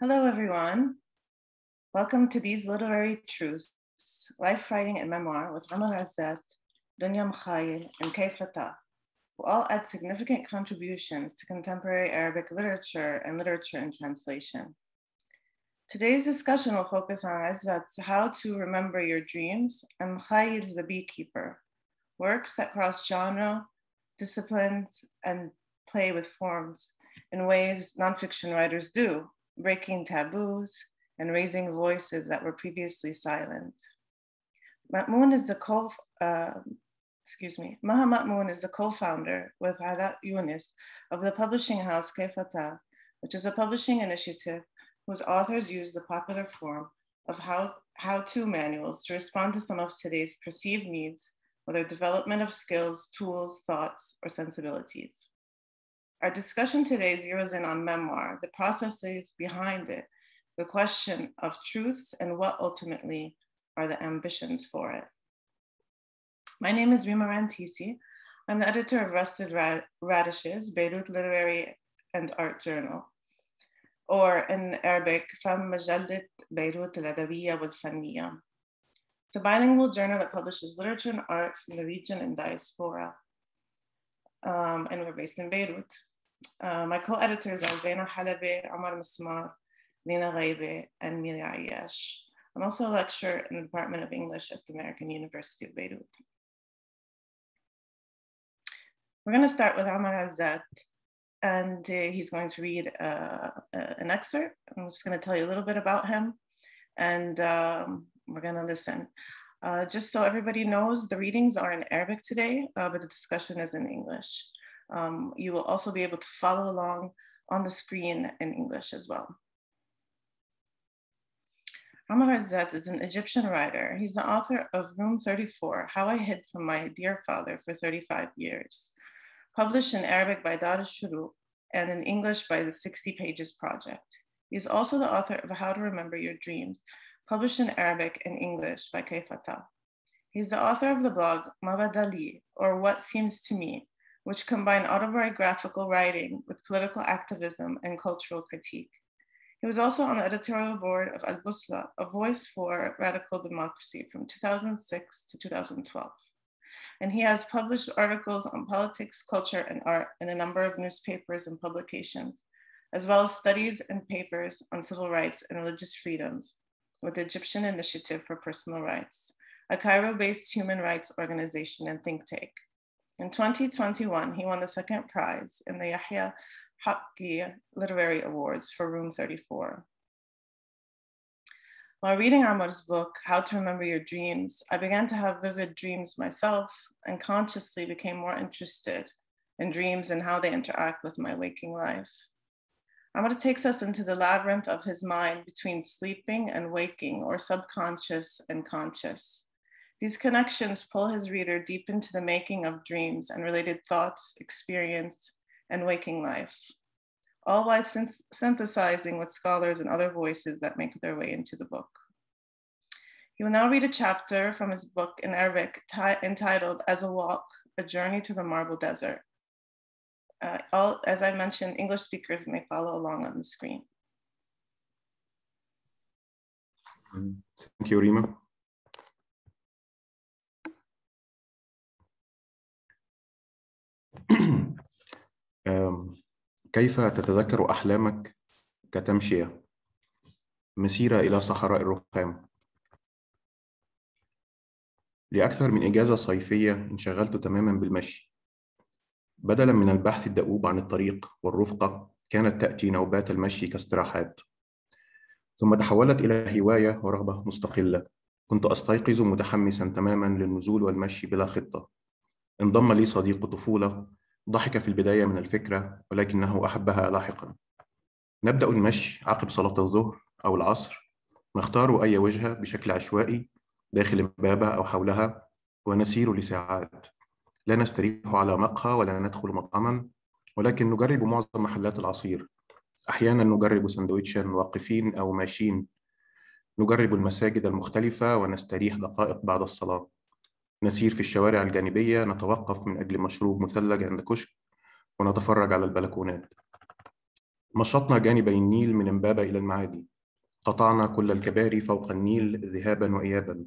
Hello, everyone. Welcome to These Literary Truths, Life Writing and Memoir with Amr Ezzat, Dunya Mikhail, and Kayfa Ta, who all add significant contributions to contemporary Arabic literature and literature in translation. Today's discussion will focus on Ezzat's How to Remember Your Dreams and Mikhail's The Beekeeper, works that cross genre, disciplines, and play with forms in ways nonfiction writers do, breaking taboos and raising voices that were previously silent. Maha Maamoun is the co-founder with Ala Yunus of the publishing house Kayfa Ta, which is a publishing initiative whose authors use the popular form of how-to manuals to respond to some of today's perceived needs, whether development of skills, tools, thoughts, or sensibilities. Our discussion today zeroes in on memoir, the processes behind it, the question of truths, and what ultimately are the ambitions for it. My name is Rima Rantisi. I'm the editor of Rusted Radishes, Beirut Literary and Art Journal, or in Arabic, مجلة بيروت الأدبية والفنية. It's a bilingual journal that publishes literature and art from the region and diaspora. And we're based in Beirut. My co-editors are Zaina Halabi, Omar Mismar, Lina Ghaibe, and Mili Ayash. I'm also a lecturer in the Department of English at the American University of Beirut. We're going to start with Amr Ezzat, and he's going to read an excerpt. I'm just going to tell you a little bit about him, and we're going to listen. Just so everybody knows, the readings are in Arabic today, but the discussion is in English. You will also be able to follow along on the screen in English as well. Amr Ezzat is an Egyptian writer. He's the author of Room 34, How I Hid from My Dear Father for 35 Years, published in Arabic by Dar al-Shuruq and in English by the 60 Pages Project. He's also the author of How to Remember Your Dreams, published in Arabic and English by Kayfa Ta. He's the author of the blog Mabadali, or What Seems to Me, which combine autobiographical writing with political activism and cultural critique. He was also on the editorial board of Al-Busla, a voice for radical democracy from 2006 to 2012. And he has published articles on politics, culture, and art in a number of newspapers and publications, as well as studies and papers on civil rights and religious freedoms with the Egyptian Initiative for Personal Rights, a Cairo-based human rights organization and think tank. In 2021, he won the second prize in the Yahya Haqqi Literary Awards for Room 34. While reading Amr's book, How to Remember Your Dreams, I began to have vivid dreams myself and consciously became more interested in dreams and how they interact with my waking life. Amr takes us into the labyrinth of his mind between sleeping and waking, or subconscious and conscious. These connections pull his reader deep into the making of dreams and related thoughts, experience, and waking life, all while synthesizing with scholars and other voices that make their way into the book. He will now read a chapter from his book in Arabic entitled As a Walk, A Journey to the Marble Desert. As I mentioned, English speakers may follow along on the screen. Thank you, Rima. كيف تتذكر أحلامك كتمشية مسيرة إلى صحراء الرخام؟ لأكثر من إجازة صيفية انشغلت تماما بالمشي. بدلا من البحث الدؤوب عن الطريق والرفقة، كانت تأتي نوبات المشي كاستراحات، ثم تحولت إلى هواية ورغبة مستقلة. كنت أستيقظ متحمسا تماما للنزول والمشي بلا خطة. انضم لي صديق طفولة ضحك في البداية من الفكرة، ولكنه أحبها لاحقا. نبدأ المشي عقب صلاة الظهر أو العصر، نختار أي وجهة بشكل عشوائي داخل امبابة أو حولها ونسير لساعات. لا نستريح على مقهى ولا ندخل مطعما، ولكن نجرب معظم محلات العصير. أحيانا نجرب سندويتشا واقفين أو ماشيين. نجرب المساجد المختلفة ونستريح دقائق بعد الصلاة. نسير في الشوارع الجانبية، نتوقف من أجل مشروب مثلج عند كشك ونتفرج على البلكونات. مشطنا جانبي النيل من إمبابة إلى المعادي، قطعنا كل الكباري فوق النيل ذهابا وإيابا،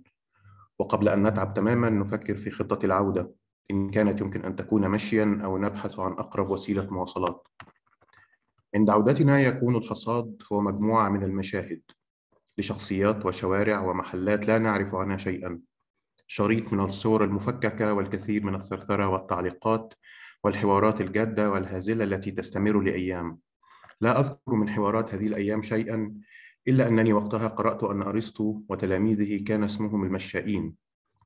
وقبل أن نتعب تماما نفكر في خطة العودة إن كانت يمكن أن تكون مشيا أو نبحث عن أقرب وسيلة مواصلات. عند عودتنا يكون الحصاد هو مجموعة من المشاهد لشخصيات وشوارع ومحلات لا نعرف عنها شيئا، شريط من الصور المفككة والكثير من الثرثرة والتعليقات والحوارات الجادة والهازلة التي تستمر لأيام. لا أذكر من حوارات هذه الأيام شيئا، إلا أنني وقتها قرأت أن أرسطو وتلاميذه كان اسمهم المشائين،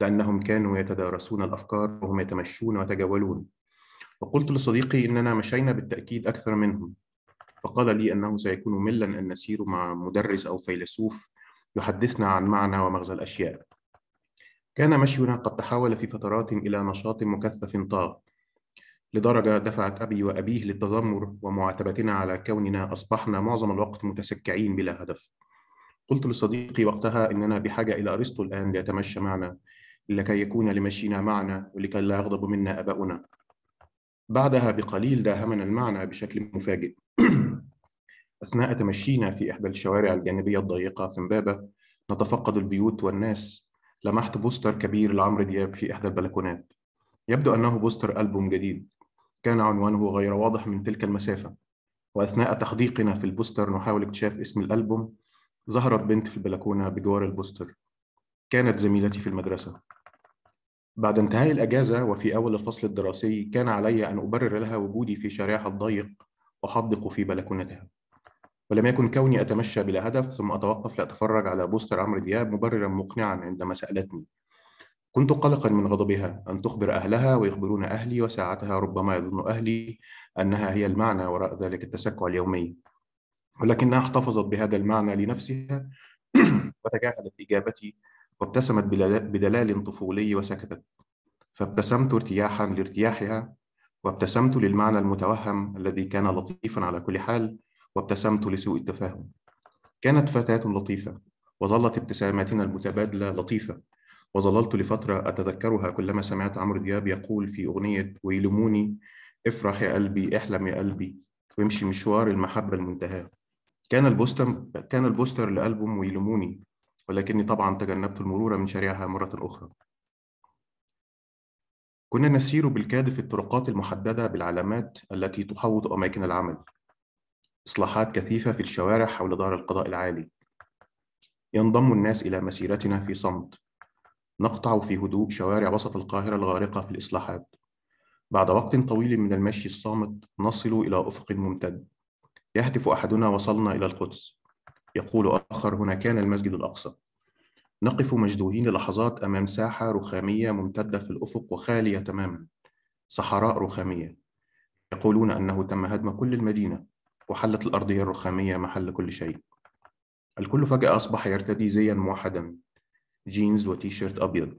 لأنهم كانوا يتدارسون الأفكار وهم يتمشون ويتجولون. وقلت لصديقي إننا مشينا بالتأكيد أكثر منهم، فقال لي أنه سيكون مملا أن نسير مع مدرس أو فيلسوف يحدثنا عن معنى ومغزى الأشياء. كان مشينا قد تحول في فترات إلى نشاط مكثف طاغ، لدرجة دفعت أبي وأبيه للتذمر ومعاتبتنا على كوننا أصبحنا معظم الوقت متسكعين بلا هدف. قلت لصديقي وقتها إننا بحاجة إلى أرسطو الآن ليتمشى معنا، لكي يكون لمشينا معنى ولكي لا يغضب منا آباؤنا. بعدها بقليل داهمنا المعنى بشكل مفاجئ. أثناء تمشينا في إحدى الشوارع الجانبية الضيقة في إمبابة نتفقد البيوت والناس، لمحت بوستر كبير لعمرو دياب في إحدى البلكونات. يبدو أنه بوستر ألبوم جديد، كان عنوانه غير واضح من تلك المسافة. وأثناء تحديقنا في البوستر نحاول اكتشاف اسم الألبوم، ظهرت بنت في البلكونة بجوار البوستر، كانت زميلتي في المدرسة. بعد انتهاء الأجازة وفي أول الفصل الدراسي كان علي أن أبرر لها وجودي في شارعها الضيق وأحدق في بلكونتها، ولم يكن كوني أتمشى بلا هدف ثم أتوقف لأتفرج على بوستر عمرو دياب مبررا مقنعا عندما سألتني. كنت قلقا من غضبها أن تخبر أهلها ويخبرون أهلي، وساعتها ربما يظن أهلي أنها هي المعنى وراء ذلك التسكع اليومي، ولكنها احتفظت بهذا المعنى لنفسها وتجاهلت إجابتي وابتسمت بدلال طفولي وسكتت. فابتسمت ارتياحا لارتياحها، وابتسمت للمعنى المتوهم الذي كان لطيفا على كل حال، وابتسمت لسوء التفاهم. كانت فتاة لطيفة، وظلت ابتساماتنا المتبادلة لطيفة، وظللت لفترة أتذكرها كلما سمعت عمرو دياب يقول في أغنية ويلوموني: افرح يا قلبي، احلم يا قلبي، وامشي مشوار المحبة المنتهى. كان البوستر لألبوم ويلوموني، ولكني طبعا تجنبت المرور من شارعها مرة أخرى. كنا نسير بالكاد في الطرقات المحددة بالعلامات التي تحوط أماكن العمل، إصلاحات كثيفة في الشوارع حول دار القضاء العالي. ينضم الناس إلى مسيرتنا في صمت، نقطع في هدوء شوارع وسط القاهرة الغارقة في الإصلاحات. بعد وقت طويل من المشي الصامت نصل إلى أفق ممتد، يهتف أحدنا: وصلنا إلى القدس. يقول آخر: هنا كان المسجد الأقصى. نقف مشدوهين للحظات أمام ساحة رخامية ممتدة في الأفق وخالية تماما، صحراء رخامية. يقولون أنه تم هدم كل المدينة وحلت الأرضية الرخامية محل كل شيء. الكل فجأة أصبح يرتدي زيا موحدا، جينز وتيشيرت أبيض.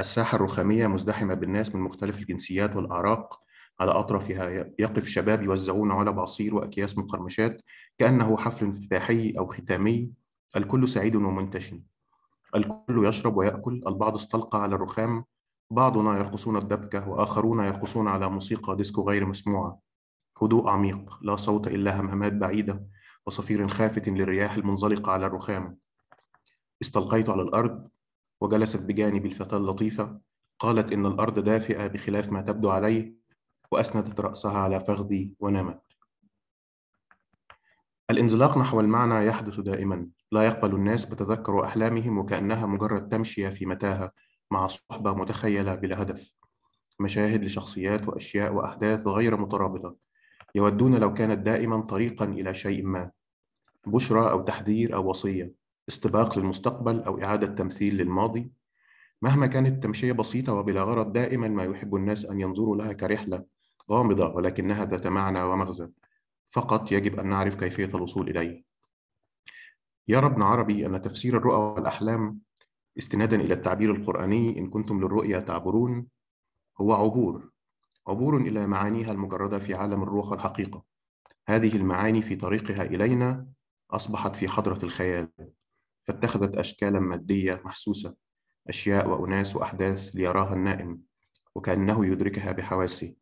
الساحة الرخامية مزدحمة بالناس من مختلف الجنسيات والأعراق، على أطرافها يقف شباب يوزعون علب عصير وأكياس مقرمشات كأنه حفل افتتاحي أو ختامي. الكل سعيد ومنتشن، الكل يشرب ويأكل، البعض استلقى على الرخام، بعضنا يرقصون الدبكة وآخرون يرقصون على موسيقى ديسكو غير مسموعة. هدوء عميق، لا صوت إلا همهمات بعيدة وصفير خافت للرياح المنزلقة على الرخام. استلقيت على الأرض، وجلست بجانبي الفتاة اللطيفة، قالت إن الأرض دافئة بخلاف ما تبدو عليه، وأسندت رأسها على فخذي ونامت. الانزلاق نحو المعنى يحدث دائما، لا يقبل الناس بتذكر أحلامهم وكأنها مجرد تمشية في متاهة مع صحبة متخيلة بلا هدف، مشاهد لشخصيات وأشياء وأحداث غير مترابطة، يودون لو كانت دائما طريقا إلى شيء ما، بشرى أو تحذير أو وصية، استباق للمستقبل أو إعادة تمثيل للماضي. مهما كانت التمشية بسيطة وبلا غرض، دائما ما يحب الناس أن ينظروا لها كرحلة غامضة ولكنها ذات معنى ومغزى، فقط يجب أن نعرف كيفية الوصول إليه. يرى ابن عربي أن تفسير الرؤى والأحلام استنادا إلى التعبير القرآني: إن كنتم للرؤيا تعبرون، هو عبور إلى معانيها المجردة في عالم الروح والحقيقة. هذه المعاني في طريقها إلينا أصبحت في حضرة الخيال، فاتخذت أشكالا مادية محسوسة، أشياء وأناس وأحداث ليراها النائم وكأنه يدركها بحواسه.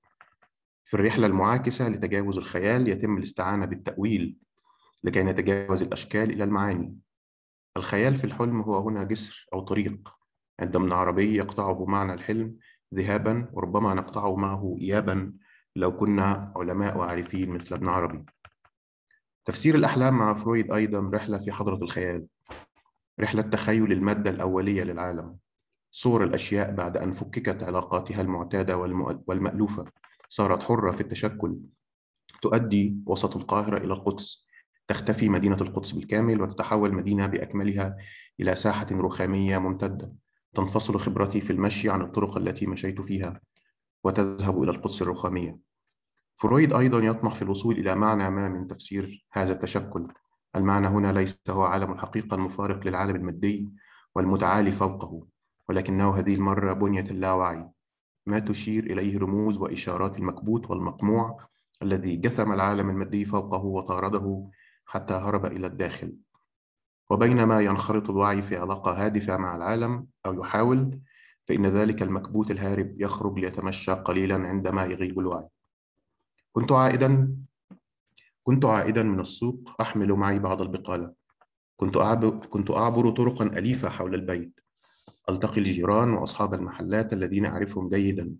في الرحلة المعاكسة لتجاوز الخيال يتم الاستعانة بالتأويل لكي نتجاوز الأشكال إلى المعاني. الخيال في الحلم هو هنا جسر أو طريق، عند من عربي يقطعه معنى الحلم ذهابا، وربما نقطعه معه إيابا لو كنا علماء وعارفين مثل ابن عربي. تفسير الأحلام مع فرويد أيضا رحلة في حضرة الخيال، رحلة تخيل المادة الأولية للعالم، صور الأشياء بعد أن فككت علاقاتها المعتادة والمألوفة، صارت حرة في التشكل، تؤدي وسط القاهرة إلى القدس، تختفي مدينة القدس بالكامل وتتحول مدينة بأكملها إلى ساحة رخامية ممتدة. تنفصل خبرتي في المشي عن الطرق التي مشيت فيها وتذهب إلى القدس الرخامية. فرويد أيضا يطمح في الوصول إلى معنى ما من تفسير هذا التشكل. المعنى هنا ليس هو عالم الحقيقة المفارق للعالم المادي والمتعالي فوقه، ولكنه هذه المرة بنية اللاوعي، ما تشير إليه رموز وإشارات المكبوت والمقموع الذي جثم العالم المادي فوقه وطارده حتى هرب إلى الداخل. وبينما ينخرط الوعي في علاقة هادفة مع العالم أو يحاول، فإن ذلك المكبوت الهارب يخرج ليتمشى قليلا عندما يغيب الوعي. كنت عائدا كنت عائدا من السوق أحمل معي بعض البقالة. كنت أعبر طرقا أليفة حول البيت، ألتقي الجيران وأصحاب المحلات الذين أعرفهم جيدا،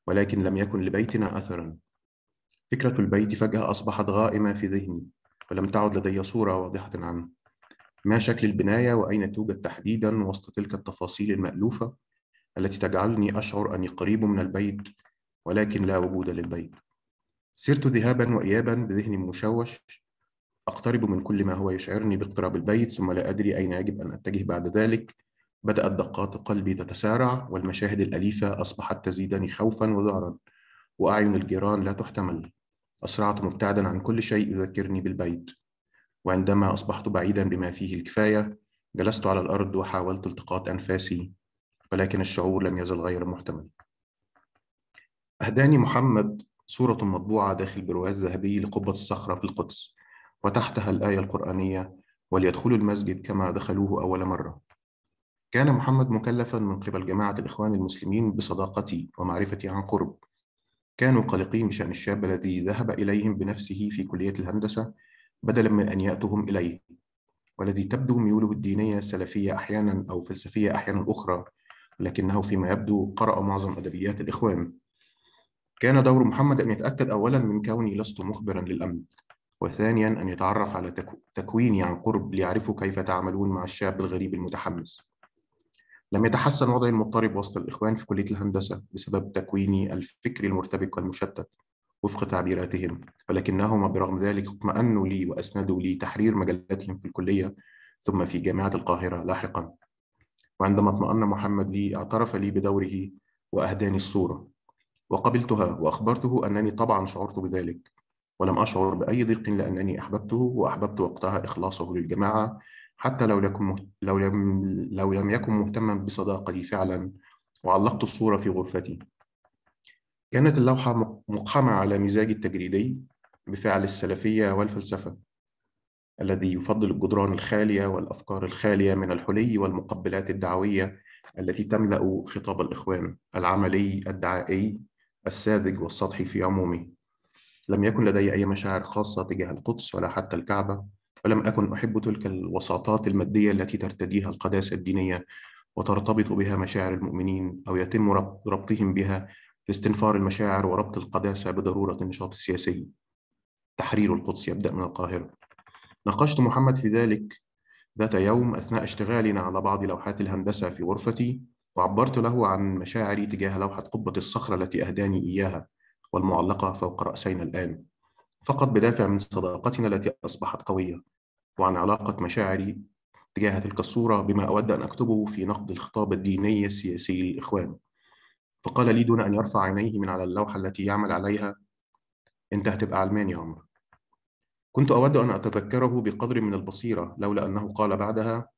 ولكن لم يكن لبيتنا أثرا. فكرة البيت فجأة أصبحت غائمة في ذهني، ولم تعد لدي صورة واضحة عنه. ما شكل البناية وأين توجد تحديدا وسط تلك التفاصيل المألوفة التي تجعلني أشعر أني قريب من البيت ولكن لا وجود للبيت؟ سرت ذهابا وإيابا بذهن مشوش، أقترب من كل ما هو يشعرني باقتراب البيت، ثم لا أدري أين يجب أن أتجه بعد ذلك. بدأت دقات قلبي تتسارع، والمشاهد الأليفة أصبحت تزيدني خوفا وذعرا، وأعين الجيران لا تحتمل. أسرعت مبتعدا عن كل شيء يذكرني بالبيت، وعندما أصبحت بعيدا بما فيه الكفاية جلست على الأرض وحاولت التقاط أنفاسي، ولكن الشعور لم يزل غير محتمل. أهداني محمد صورة مطبوعة داخل برواز ذهبي لقبة الصخرة في القدس، وتحتها الآية القرآنية: وليدخلوا المسجد كما دخلوه أول مرة. كان محمد مكلفا من قبل جماعة الإخوان المسلمين بصداقتي ومعرفتي عن قرب. كانوا قلقين بشأن الشاب الذي ذهب إليهم بنفسه في كلية الهندسة بدلا من أن يأتهم إليه، والذي تبدو ميوله الدينية سلفية أحيانا أو فلسفية أحيانا أخرى، لكنه فيما يبدو قرأ معظم أدبيات الإخوان. كان دور محمد أن يتأكد أولا من كوني لست مخبرا للأمن، وثانيا أن يتعرف على تكويني عن قرب ليعرفوا كيف تعاملون مع الشاب الغريب المتحمس. لم يتحسن وضعي المضطرب وسط الإخوان في كلية الهندسة بسبب تكويني الفكري المرتبك والمشتت وفق تعبيراتهم، ولكنهم برغم ذلك اطمأنوا لي وأسندوا لي تحرير مجلاتهم في الكلية ثم في جامعة القاهرة لاحقا. وعندما اطمأن محمد لي اعترف لي بدوره وأهداني الصورة، وقبلتها وأخبرته أنني طبعا شعرت بذلك، ولم أشعر بأي ضيق لأنني أحببته، وأحببت وقتها إخلاصه للجماعة حتى لو لم يكن مهتما بصداقتي فعلا. وعلقت الصورة في غرفتي. كانت اللوحة مقحمة على مزاجي التجريدي بفعل السلفية والفلسفة، الذي يفضل الجدران الخالية والأفكار الخالية من الحلي والمقبلات الدعوية التي تملأ خطاب الإخوان العملي الدعائي الساذج والسطحي في عمومه. لم يكن لدي أي مشاعر خاصة تجاه القدس ولا حتى الكعبة، ولم أكن أحب تلك الوساطات المادية التي ترتديها القداسة الدينية وترتبط بها مشاعر المؤمنين، أو يتم ربطهم بها لاستنفار المشاعر وربط القداسة بضرورة النشاط السياسي. تحرير القدس يبدأ من القاهرة. ناقشت محمد في ذلك ذات يوم أثناء اشتغالنا على بعض لوحات الهندسة في غرفتي، وعبرت له عن مشاعري تجاه لوحة قبة الصخرة التي أهداني إياها والمعلقة فوق رأسينا الآن، فقط بدافع من صداقتنا التي أصبحت قوية، وعن علاقة مشاعري تجاه تلك الصورة بما أود أن أكتبه في نقد الخطاب الديني السياسي للإخوان. فقال لي دون أن يرفع عينيه من على اللوحة التي يعمل عليها: أنت هتبقى علمان يا عمر. كنت أود أن أتذكره بقدر من البصيرة، لولا أنه قال بعدها: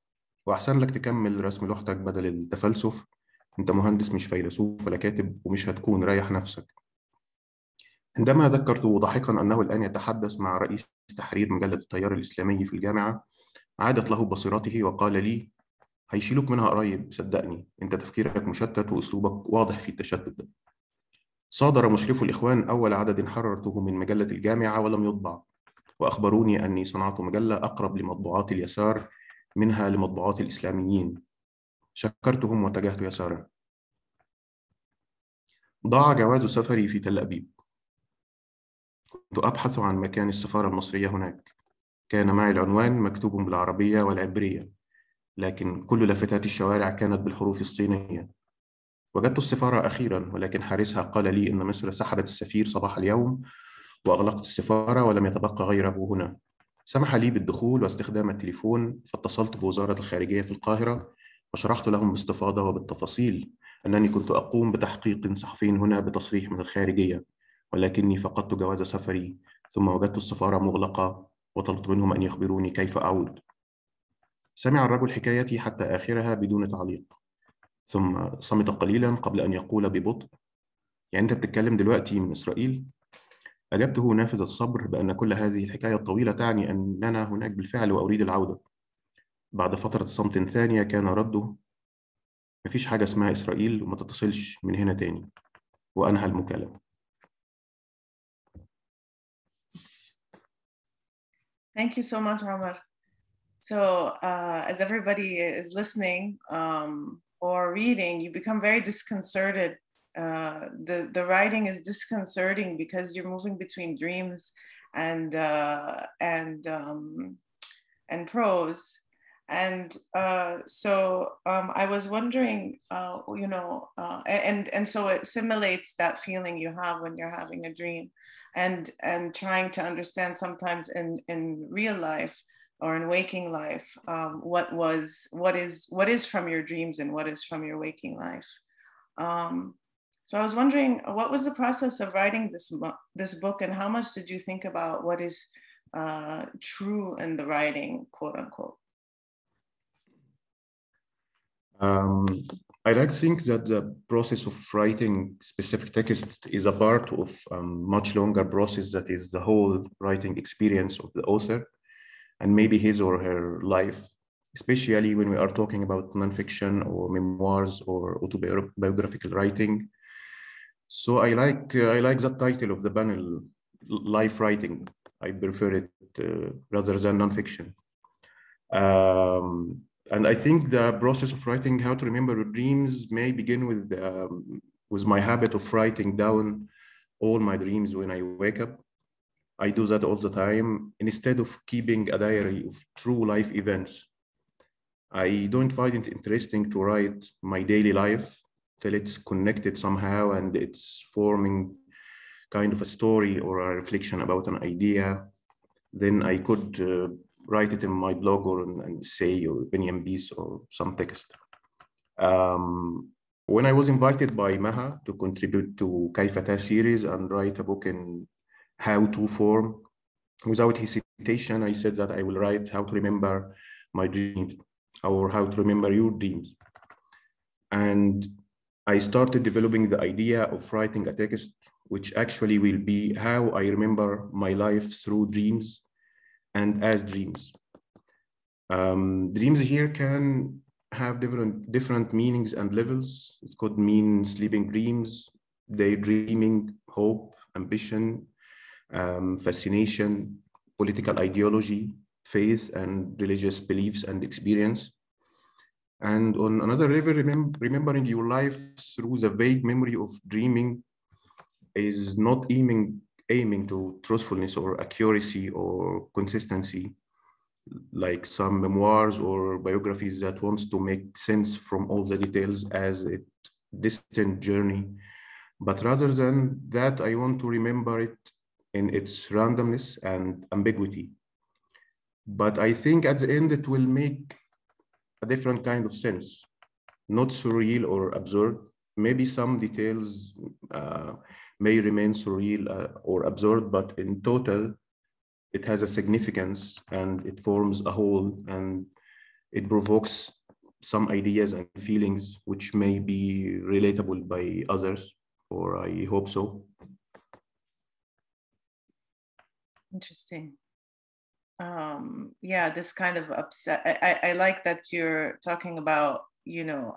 وأحسن لك تكمل رسم لوحتك بدل التفلسف، أنت مهندس مش فيلسوف ولا كاتب، ومش هتكون ريح نفسك. عندما ذكرت ضاحكا أنه الآن يتحدث مع رئيس تحرير مجلة التيار الإسلامي في الجامعة، عادت له بصيرته وقال لي: هيشيلوك منها قريب، صدقني، أنت تفكيرك مشتت وأسلوبك واضح في التشتت ده. صادر مشرفو الإخوان أول عدد حررته من مجلة الجامعة ولم يطبع، وأخبروني أني صنعت مجلة أقرب لمطبوعات اليسار منها لمطبوعات الإسلاميين. شكرتهم واتجهت يسارا. ضاع جواز سفري في تل أبيب. كنت أبحث عن مكان السفارة المصرية هناك. كان معي العنوان مكتوب بالعربية والعبرية، لكن كل لافتات الشوارع كانت بالحروف الصينية. وجدت السفارة أخيرا، ولكن حارسها قال لي إن مصر سحبت السفير صباح اليوم، وأغلقت السفارة ولم يتبقى غيره هنا. سمح لي بالدخول واستخدام التليفون، فاتصلت بوزارة الخارجية في القاهرة وشرحت لهم باستفاضة وبالتفاصيل أنني كنت أقوم بتحقيق صحفي هنا بتصريح من الخارجية، ولكني فقدت جواز سفري. ثم وجدت السفارة مغلقة وطلبت منهم أن يخبروني كيف أعود. سمع الرجل حكايتي حتى آخرها بدون تعليق، ثم صمت قليلا قبل أن يقول ببطء: يعني أنت بتتكلم دلوقتي من إسرائيل؟ أجبته نافذ الصبر بأن كل هذه الحكاية الطويلة تعني أننا هناك بالفعل وأريد العودة. بعد فترة صمت ثانية كان رده: مفيش حاجة اسمها إسرائيل وما تتصلش من هنا تاني. وأنهى المكالمة. Thank you so much, Amr. So as everybody is listening or reading, you become very disconcerted. The writing is disconcerting because you're moving between dreams and prose. And I was wondering, and so it simulates that feeling you have when you're having a dream, and trying to understand sometimes in real life or in waking life, what is from your dreams and what is from your waking life. So I was wondering, what was the process of writing this book, and how much did you think about what is true in the writing, quote unquote? I like to think that the process of writing specific text is a part of a much longer process that is the whole writing experience of the author and maybe his or her life, especially when we are talking about nonfiction or memoirs or autobiographical writing. So I like that title of the panel, life writing. I prefer it rather than nonfiction. And I think the process of writing how to remember your dreams may begin with my habit of writing down all my dreams when I wake up. I do that all the time instead of keeping a diary of true life events. I don't find it interesting to write my daily life till it's connected somehow and it's forming kind of a story or a reflection about an idea. Then I could write it in my blog or an essay or opinion piece or some text. When I was invited by Maha to contribute to Kayfa Ta series and write a book in how-to form, without hesitation, I said that I will write how to remember my dreams or how to remember your dreams. And I started developing the idea of writing a text, which actually will be how I remember my life through dreams and as dreams. Dreams here can have different meanings and levels. It could mean sleeping dreams, daydreaming, hope, ambition, fascination, political ideology, faith and religious beliefs and experience. And on another level, remembering your life through the vague memory of dreaming is not aiming to truthfulness or accuracy or consistency, like some memoirs or biographies that wants to make sense from all the details as a distant journey. But rather than that, I want to remember it in its randomness and ambiguity. But I think at the end, it will make a different kind of sense, not surreal or absurd. Maybe some details may remain surreal or absurd, but in total, it has a significance and it forms a whole and it provokes some ideas and feelings which may be relatable by others, or I hope so. Interesting. Yeah, this kind of upset. I like that you're talking about,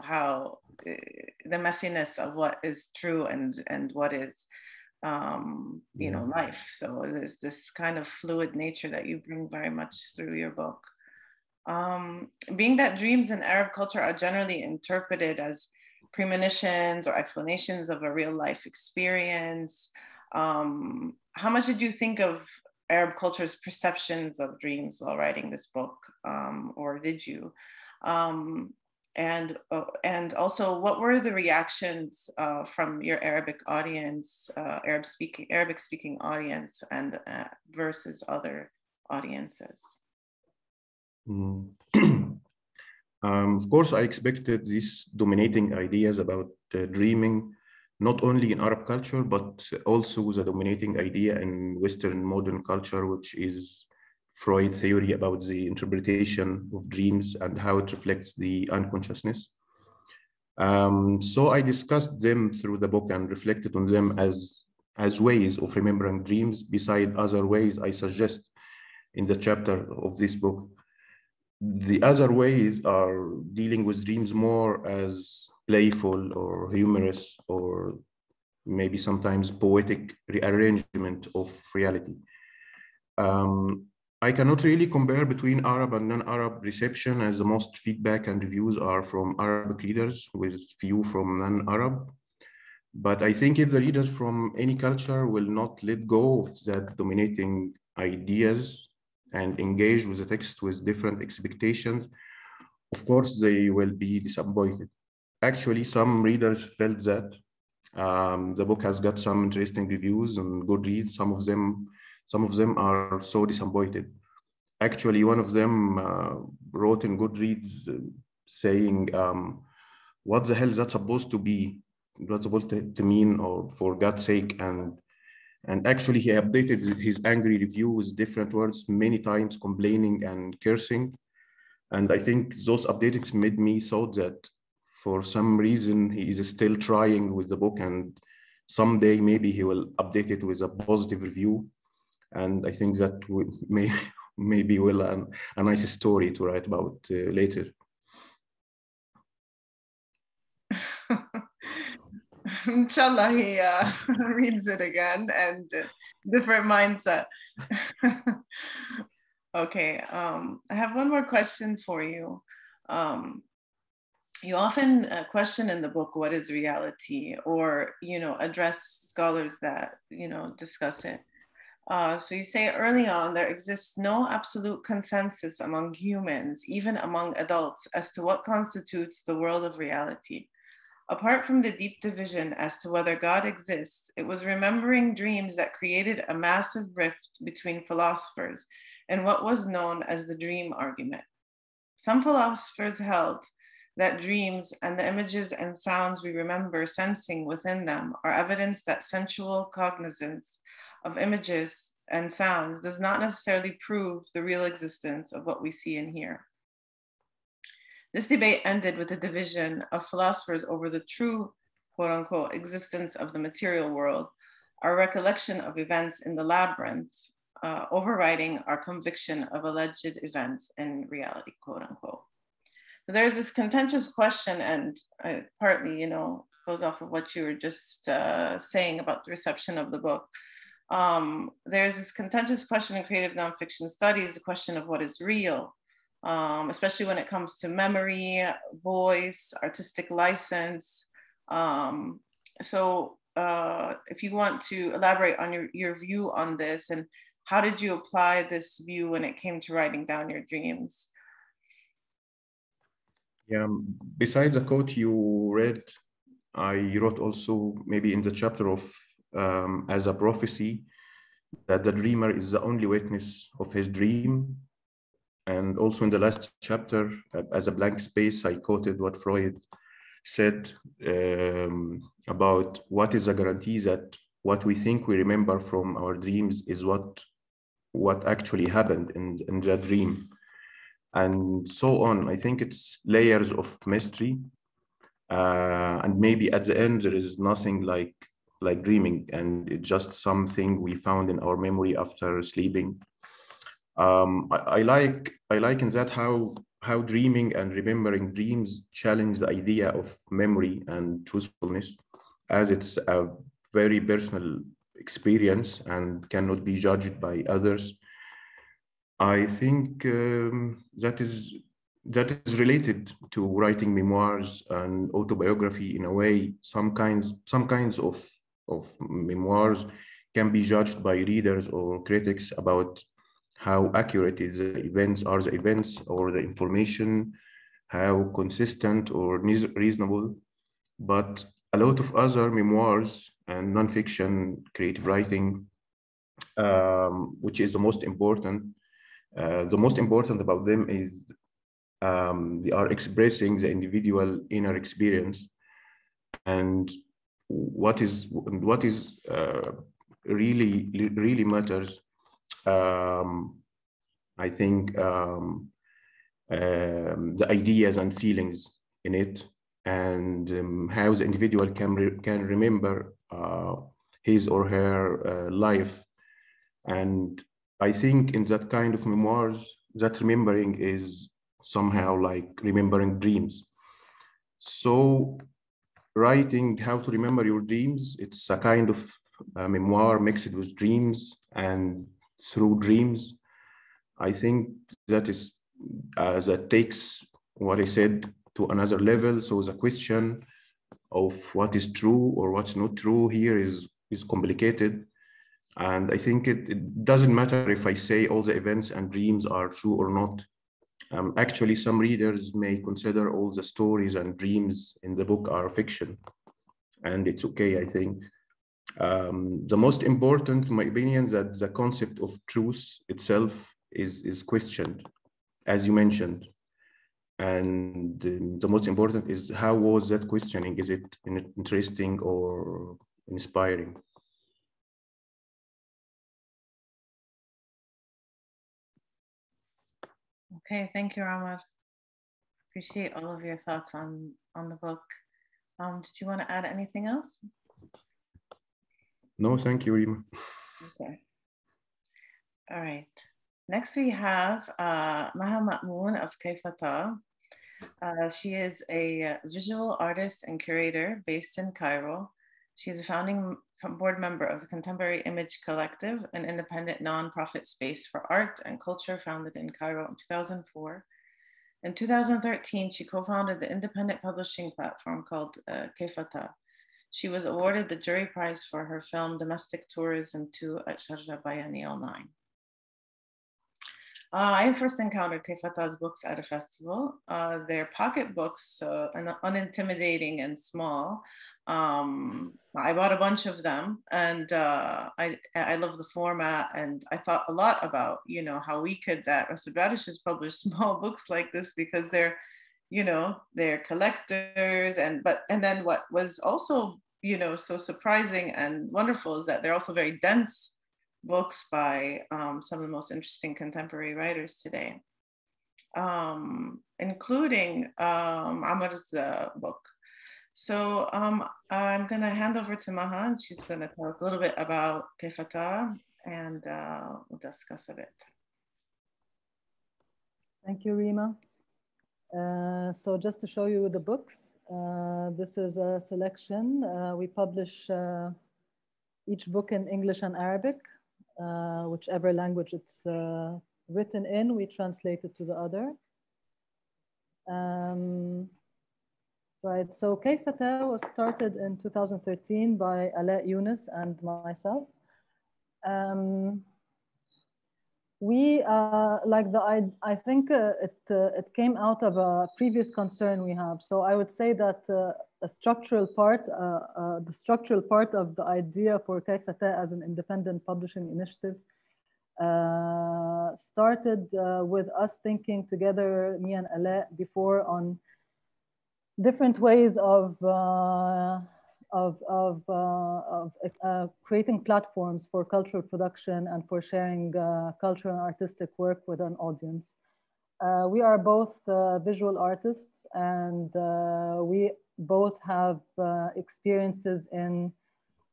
how the messiness of what is true and what is, you know, life. So there's this kind of fluid nature that you bring very much through your book. Being that dreams in Arab culture are generally interpreted as premonitions or explanations of a real life experience, how much did you think of Arab culture's perceptions of dreams while writing this book, or did you? And also, what were the reactions from your Arabic audience, Arabic speaking audience, and versus other audiences? Of course, I expected these dominating ideas about dreaming, not only in Arab culture, but also the dominating idea in Western modern culture, which is Freud theory about the interpretation of dreams and how it reflects the unconsciousness. So I discussed them through the book and reflected on them as ways of remembering dreams, beside other ways I suggest in the chapter of this book. The other ways are dealing with dreams more as playful or humorous, or maybe sometimes poetic rearrangement of reality. I cannot really compare between Arab and non-Arab reception, as the most feedback and reviews are from Arabic readers with few from non-Arab. But I think if the readers from any culture will not let go of that dominating ideas and engage with the text with different expectations, of course, they will be disappointed. Actually, some readers felt that the book has got some interesting reviews and good reads. Some of them are so disappointed. Actually, one of them wrote in Goodreads saying, what the hell is that supposed to be? What's supposed to mean, or for God's sake? And actually, he updated his angry review with different words many times, complaining and cursing. And I think those updatings made me thought that for some reason, he is still trying with the book, and someday maybe he will update it with a positive review. And I think that maybe will a nice story to write about later. Inshallah, he reads it again and different mindset. Okay, I have one more question for you. You often question in the book what is reality, or address scholars that discuss it. So you say early on, there exists no absolute consensus among humans, even among adults, as to what constitutes the world of reality. Apart from the deep division as to whether God exists, it was remembering dreams that created a massive rift between philosophers and what was known as the dream argument. Some philosophers held that dreams and the images and sounds we remember sensing within them are evidence that sensual cognizance of images and sounds does not necessarily prove the real existence of what we see and hear. This debate ended with the division of philosophers over the true, quote unquote, existence of the material world, our recollection of events in the labyrinth, overriding our conviction of alleged events in reality, quote unquote. So there's this contentious question, and partly, goes off of what you were just saying about the reception of the book. There's this contentious question in creative nonfiction studies, the question of what is real. Especially when it comes to memory, voice, artistic license. So if you want to elaborate on your view on this, and how did you apply this view when it came to writing down your dreams? Yeah, besides the quote you read, I wrote also maybe in the chapter of as a prophecy, that the dreamer is the only witness of his dream. And also in the last chapter, as a blank space, I quoted what Freud said about what is a guarantee that what we think we remember from our dreams is what actually happened in the dream, and so on. I think it's layers of mystery, and maybe at the end there is nothing like dreaming, and it's just something we found in our memory after sleeping. I like in that how how dreaming and remembering dreams challenge the idea of memory and truthfulness, as it's a very personal experience and cannot be judged by others. I think that is related to writing memoirs and autobiography in a way. Some kinds of memoirs can be judged by readers or critics about how accurate the events or the information, how consistent or reasonable. But a lot of other memoirs and nonfiction creative writing, which is the most important about them is they are expressing the individual inner experience, and what is really matters. I think the ideas and feelings in it, and how the individual can remember his or her life. And I think in that kind of memoirs, that remembering is somehow like remembering dreams. So writing how to remember your dreams, it's a kind of memoir mixed with dreams, and through dreams, I think that takes what I said to another level. So the question of what is true or what's not true here is complicated. And I think it doesn't matter if I say all the events and dreams are true or not. Actually, some readers may consider all the stories and dreams in the book are fiction, and it's okay, I think. The most important, in my opinion, that the concept of truth itself is questioned, as you mentioned. And the most important is how was that questioning? Is it interesting or inspiring? Okay, thank you, Ramad. Appreciate all of your thoughts on the book. Did you want to add anything else? No, thank you, Rima. Okay. All right. Next we have Maha Maamoun of Kayfa Ta. She is a visual artist and curator based in Cairo. She is a founding board member of the Contemporary Image Collective, an independent nonprofit space for art and culture founded in Cairo in 2004. In 2013, she co-founded the independent publishing platform called Kayfa Ta. She was awarded the jury prize for her film Domestic Tourism 2 at Sharjah Biennial 9. I first encountered Kayfa Ta's books at a festival. They're pocket books, so unintimidating and small. I bought a bunch of them, and I love the format, and I thought a lot about how we could at Rusted Radishes publish small books like this, because they're collectors, and then what was also so surprising and wonderful is that they're also very dense books by some of the most interesting contemporary writers today, including Amr's book. So I'm going to hand over to Maha, and she's going to tell us a little bit about Kayfa Ta, and we'll discuss a bit. Thank you, Rima. So just to show you the books, this is a selection. We publish each book in English and Arabic. Whichever language it's written in, we translate it to the other. Right, so Kayfa Ta was started in 2013 by Ala Yunus and myself. I think it came out of a previous concern we have. So I would say that the structural part of the idea for Kayfa Ta as an independent publishing initiative started with us thinking together, me and Ala, before on different ways of creating platforms for cultural production and for sharing cultural and artistic work with an audience. We are both visual artists, and we both have experiences in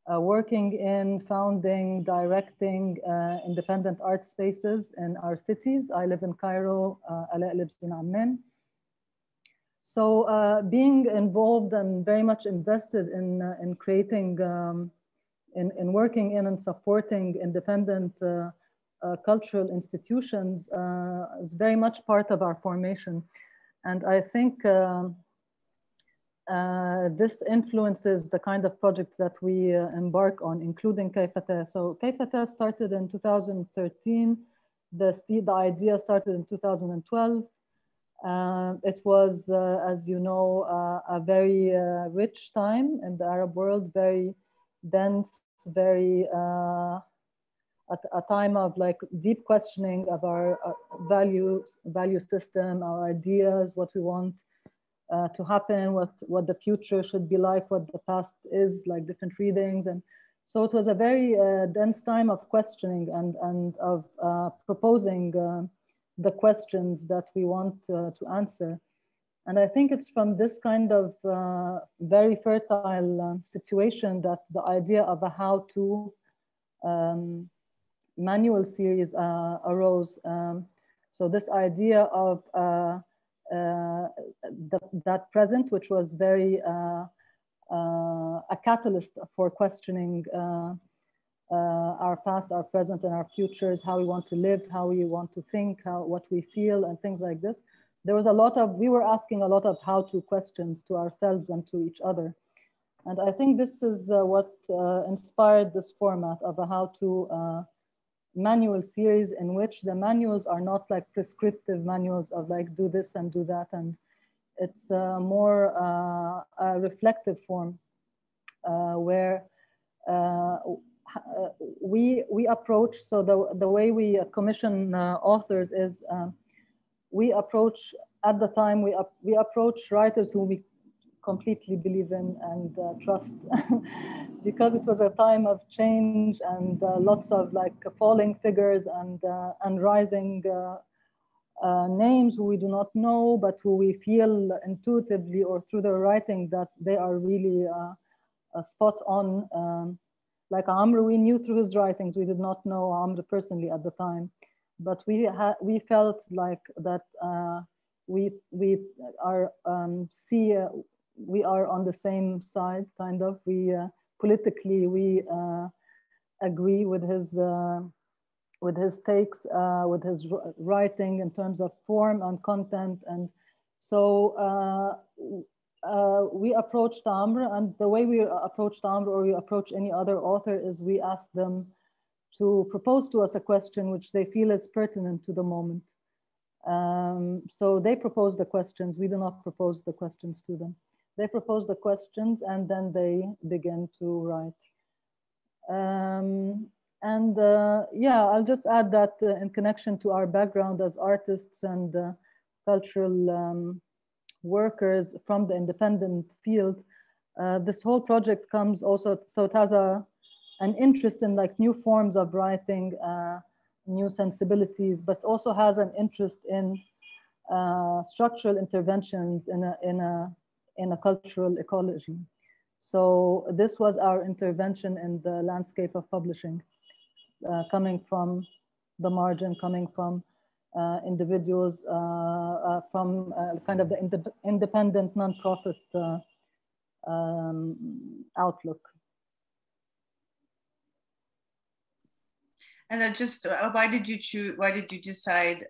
working in founding, directing independent art spaces in our cities. I live in Cairo, Ala lives in Amman. So being involved and very much invested in creating, in working in and supporting independent cultural institutions is very much part of our formation. And I think this influences the kind of projects that we embark on, including Kayfa Ta. So Kayfa Ta started in 2013. The idea started in 2012. It was, as you know, a very rich time in the Arab world, very dense, very a time of like deep questioning of our value system, our ideas, what we want to happen, what the future should be like, what the past is, like different readings. And so it was a very dense time of questioning and of proposing the questions that we want to answer. And I think it's from this kind of very fertile situation that the idea of a how-to manual series arose. So this idea of that present, which was very a catalyst for questioning our past, our present, and our futures, how we want to live, how we want to think, what we feel, and things like this. There was a lot of, we were asking a lot of how-to questions to ourselves and to each other. And I think this is what inspired this format of a how-to manual series, in which the manuals are not like prescriptive manuals of like do this and do that, and it's more a reflective form where we approach. So the way we commission authors is we approach, at the time we approach writers who we completely believe in and trust, because it was a time of change and lots of like falling figures and rising names who we do not know, but who we feel intuitively or through their writing that they are really spot on. Like Amr, we knew through his writings. We did not know Amr personally at the time, but we felt like that we are we are on the same side, kind of. We politically we agree with his takes, with his writing in terms of form and content, and so we approached Amr, and the way we approached Amr, or we approach any other author, is we ask them to propose to us a question which they feel is pertinent to the moment. So they propose the questions. We do not propose the questions to them. They propose the questions, and then they begin to write. Yeah, I'll just add that in connection to our background as artists and cultural workers from the independent field, this whole project comes also, so it has an interest in like new forms of writing, new sensibilities, but also has an interest in structural interventions in a cultural ecology. So this was our intervention in the landscape of publishing, coming from the margin, coming from individuals, from kind of the independent nonprofit outlook. And then just why did you choose? Why did you decide,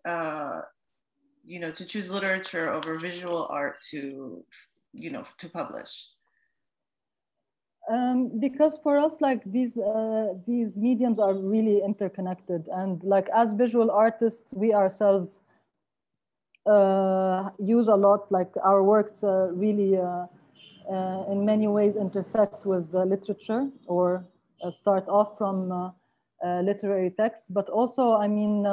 you know, to choose literature over visual art to, you know, to publish? Because for us, like these mediums are really interconnected, and like as visual artists, we ourselves use a lot. Like our works really, in many ways, intersect with the literature, or start off from literary texts. But also, I mean,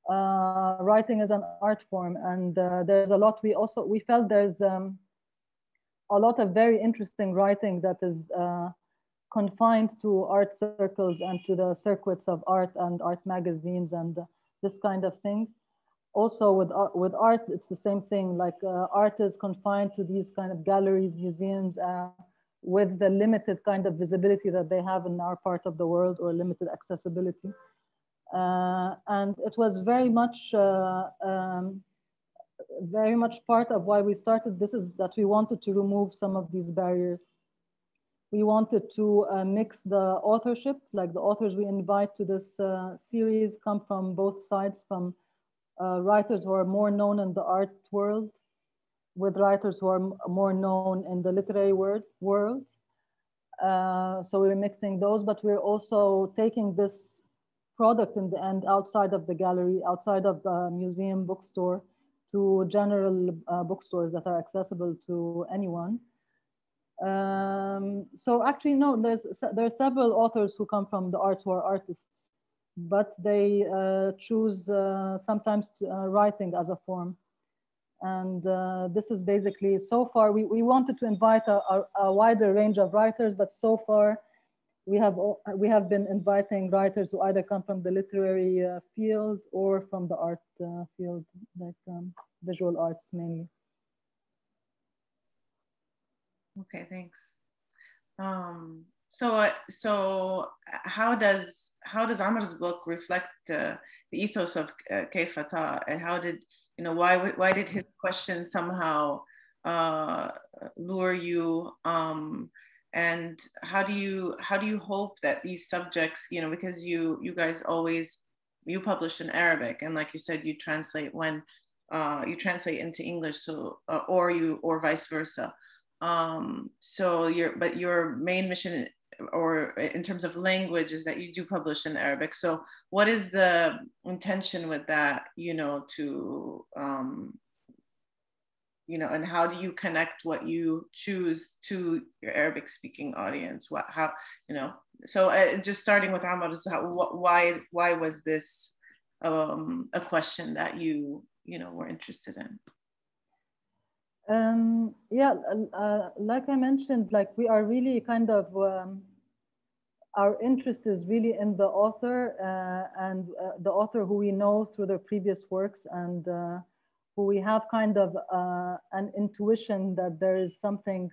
writing is an art form, and there's a lot. We felt there's a lot of very interesting writing that is confined to art circles and to the circuits of art and art magazines and this kind of thing. Also with art, it's the same thing. Like art is confined to these kind of galleries, museums, with the limited kind of visibility that they have in our part of the world, or limited accessibility. And it was very much part of why we started this, is that we wanted to remove some of these barriers. We wanted to mix the authorship, like the authors we invite to this series come from both sides, from writers who are more known in the art world, with writers who are more known in the literary world. So we're mixing those, but we're also taking this product in the end outside of the gallery, outside of the museum bookstore, to general bookstores that are accessible to anyone. So actually, no, there are several authors who come from the arts who are artists, but they choose sometimes writing as a form. And this is basically, so far, we wanted to invite a wider range of writers, but so far we have been inviting writers who either come from the literary field or from the art field, like visual arts mainly. Okay, thanks. So how does Amr's book reflect the ethos of Kayfa Ta, and how did, you know, why did his question somehow lure you, and how do you hope that these subjects, you know, because you guys always, you publish in Arabic, and like you said, you translate when you translate into English, so or vice versa. So your main mission, or in terms of language, is that you do publish in Arabic. So what is the intention with that, you know, to you know, and how do you connect what you choose to your Arabic speaking audience? How, you know, so just starting with Amr, why was this a question that you know, were interested in? Yeah, like I mentioned, like we are really kind of, our interest is really in the author, and the author who we know through their previous works, and who we have kind of an intuition that there is something,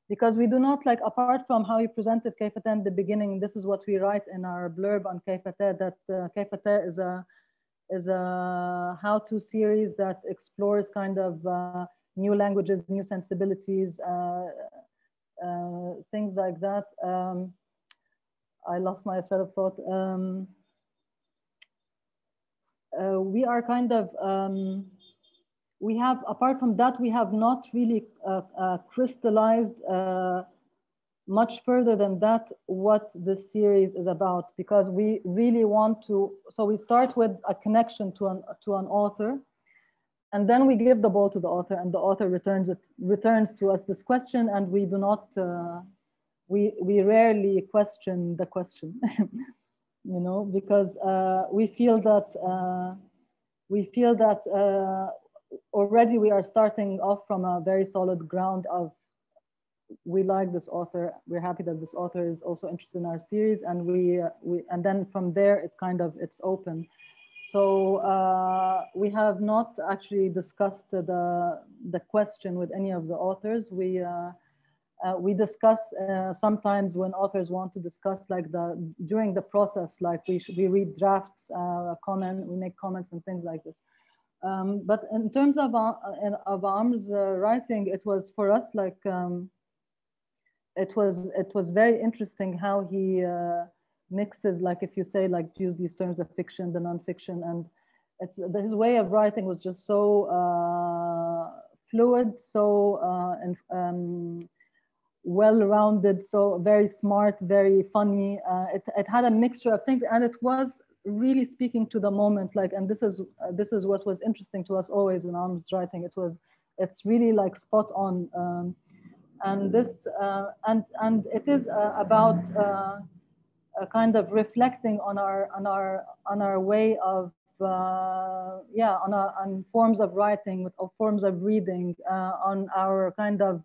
because we do not, like, apart from how you presented Kayfa Ta in the beginning, this is what we write in our blurb on Kayfa Ta, that Kayfa Ta is a how-to series that explores kind of new languages, new sensibilities, things like that. I lost my thread of thought. We are kind of, we have, apart from that, we have not really crystallized much further than that what this series is about, because we really want to, so we start with a connection to an author, and then we give the ball to the author, and the author returns to us this question, and we do not, we rarely question the question, you know, because we feel that already we are starting off from a very solid ground of, we like this author, we're happy that this author is also interested in our series, and and then from there it kind of, it's open. So we have not actually discussed the question with any of the authors. We discuss sometimes when authors want to discuss, like during the process, like we read drafts, we make comments and things like this. But in terms of Amr's writing, it was for us like, it was very interesting how he mixes, like, if you say, like, use these terms, the fiction, the nonfiction, and his way of writing was just so fluid, so well-rounded, so very smart, very funny. It had a mixture of things, and it was really speaking to the moment, like, and this is what was interesting to us always in Amr's writing. It's really like spot on, and this and it is about kind of reflecting on our way of on forms of writing, or forms of reading, on our kind of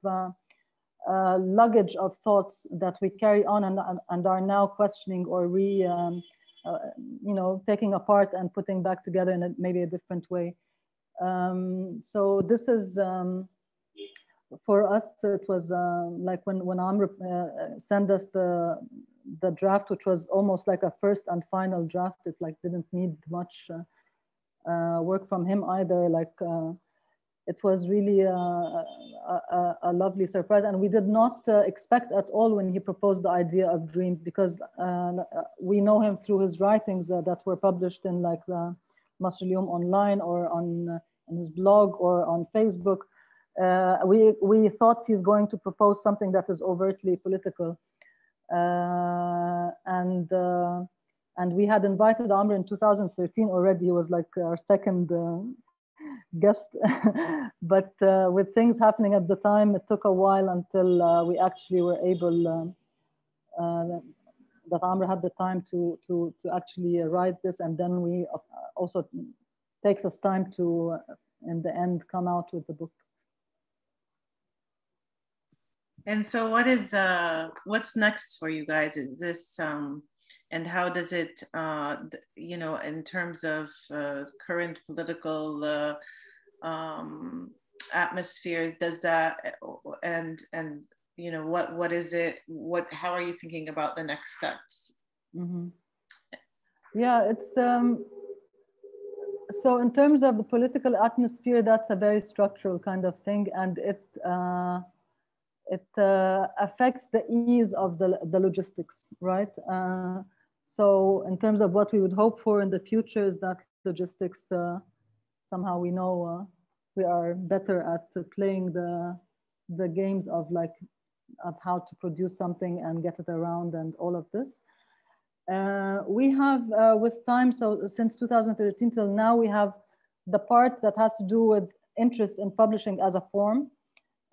luggage of thoughts that we carry on and are now questioning, or you know, taking apart and putting back together in maybe a different way. So this is for us, it was like when Amr sent us the draft, which was almost like a first and final draft. It like didn't need much work from him either. Like it was really a lovely surprise, and we did not expect at all when he proposed the idea of dreams, because we know him through his writings that were published in like the Masr Al-Yawm online or on in his blog or on Facebook. We thought he's going to propose something that is overtly political, and we had invited Amr in 2013 already. He was like our second guest, but with things happening at the time, it took a while until we actually were able, that Amr had the time to actually write this, and then we also takes us time to, in the end, come out with the book. And so what's next for you guys? Is this, and how does it, you know, in terms of current political atmosphere, does that, and you know, what is it, how are you thinking about the next steps? Mm-hmm. Yeah, it's, so in terms of the political atmosphere, that's a very structural kind of thing, and it affects the ease of the logistics, right? So in terms of what we would hope for in the future is that logistics, somehow we know we are better at playing the games of like of how to produce something and get it around and all of this. We have with time, so since 2013 till now, we have the part that has to do with interest in publishing as a form,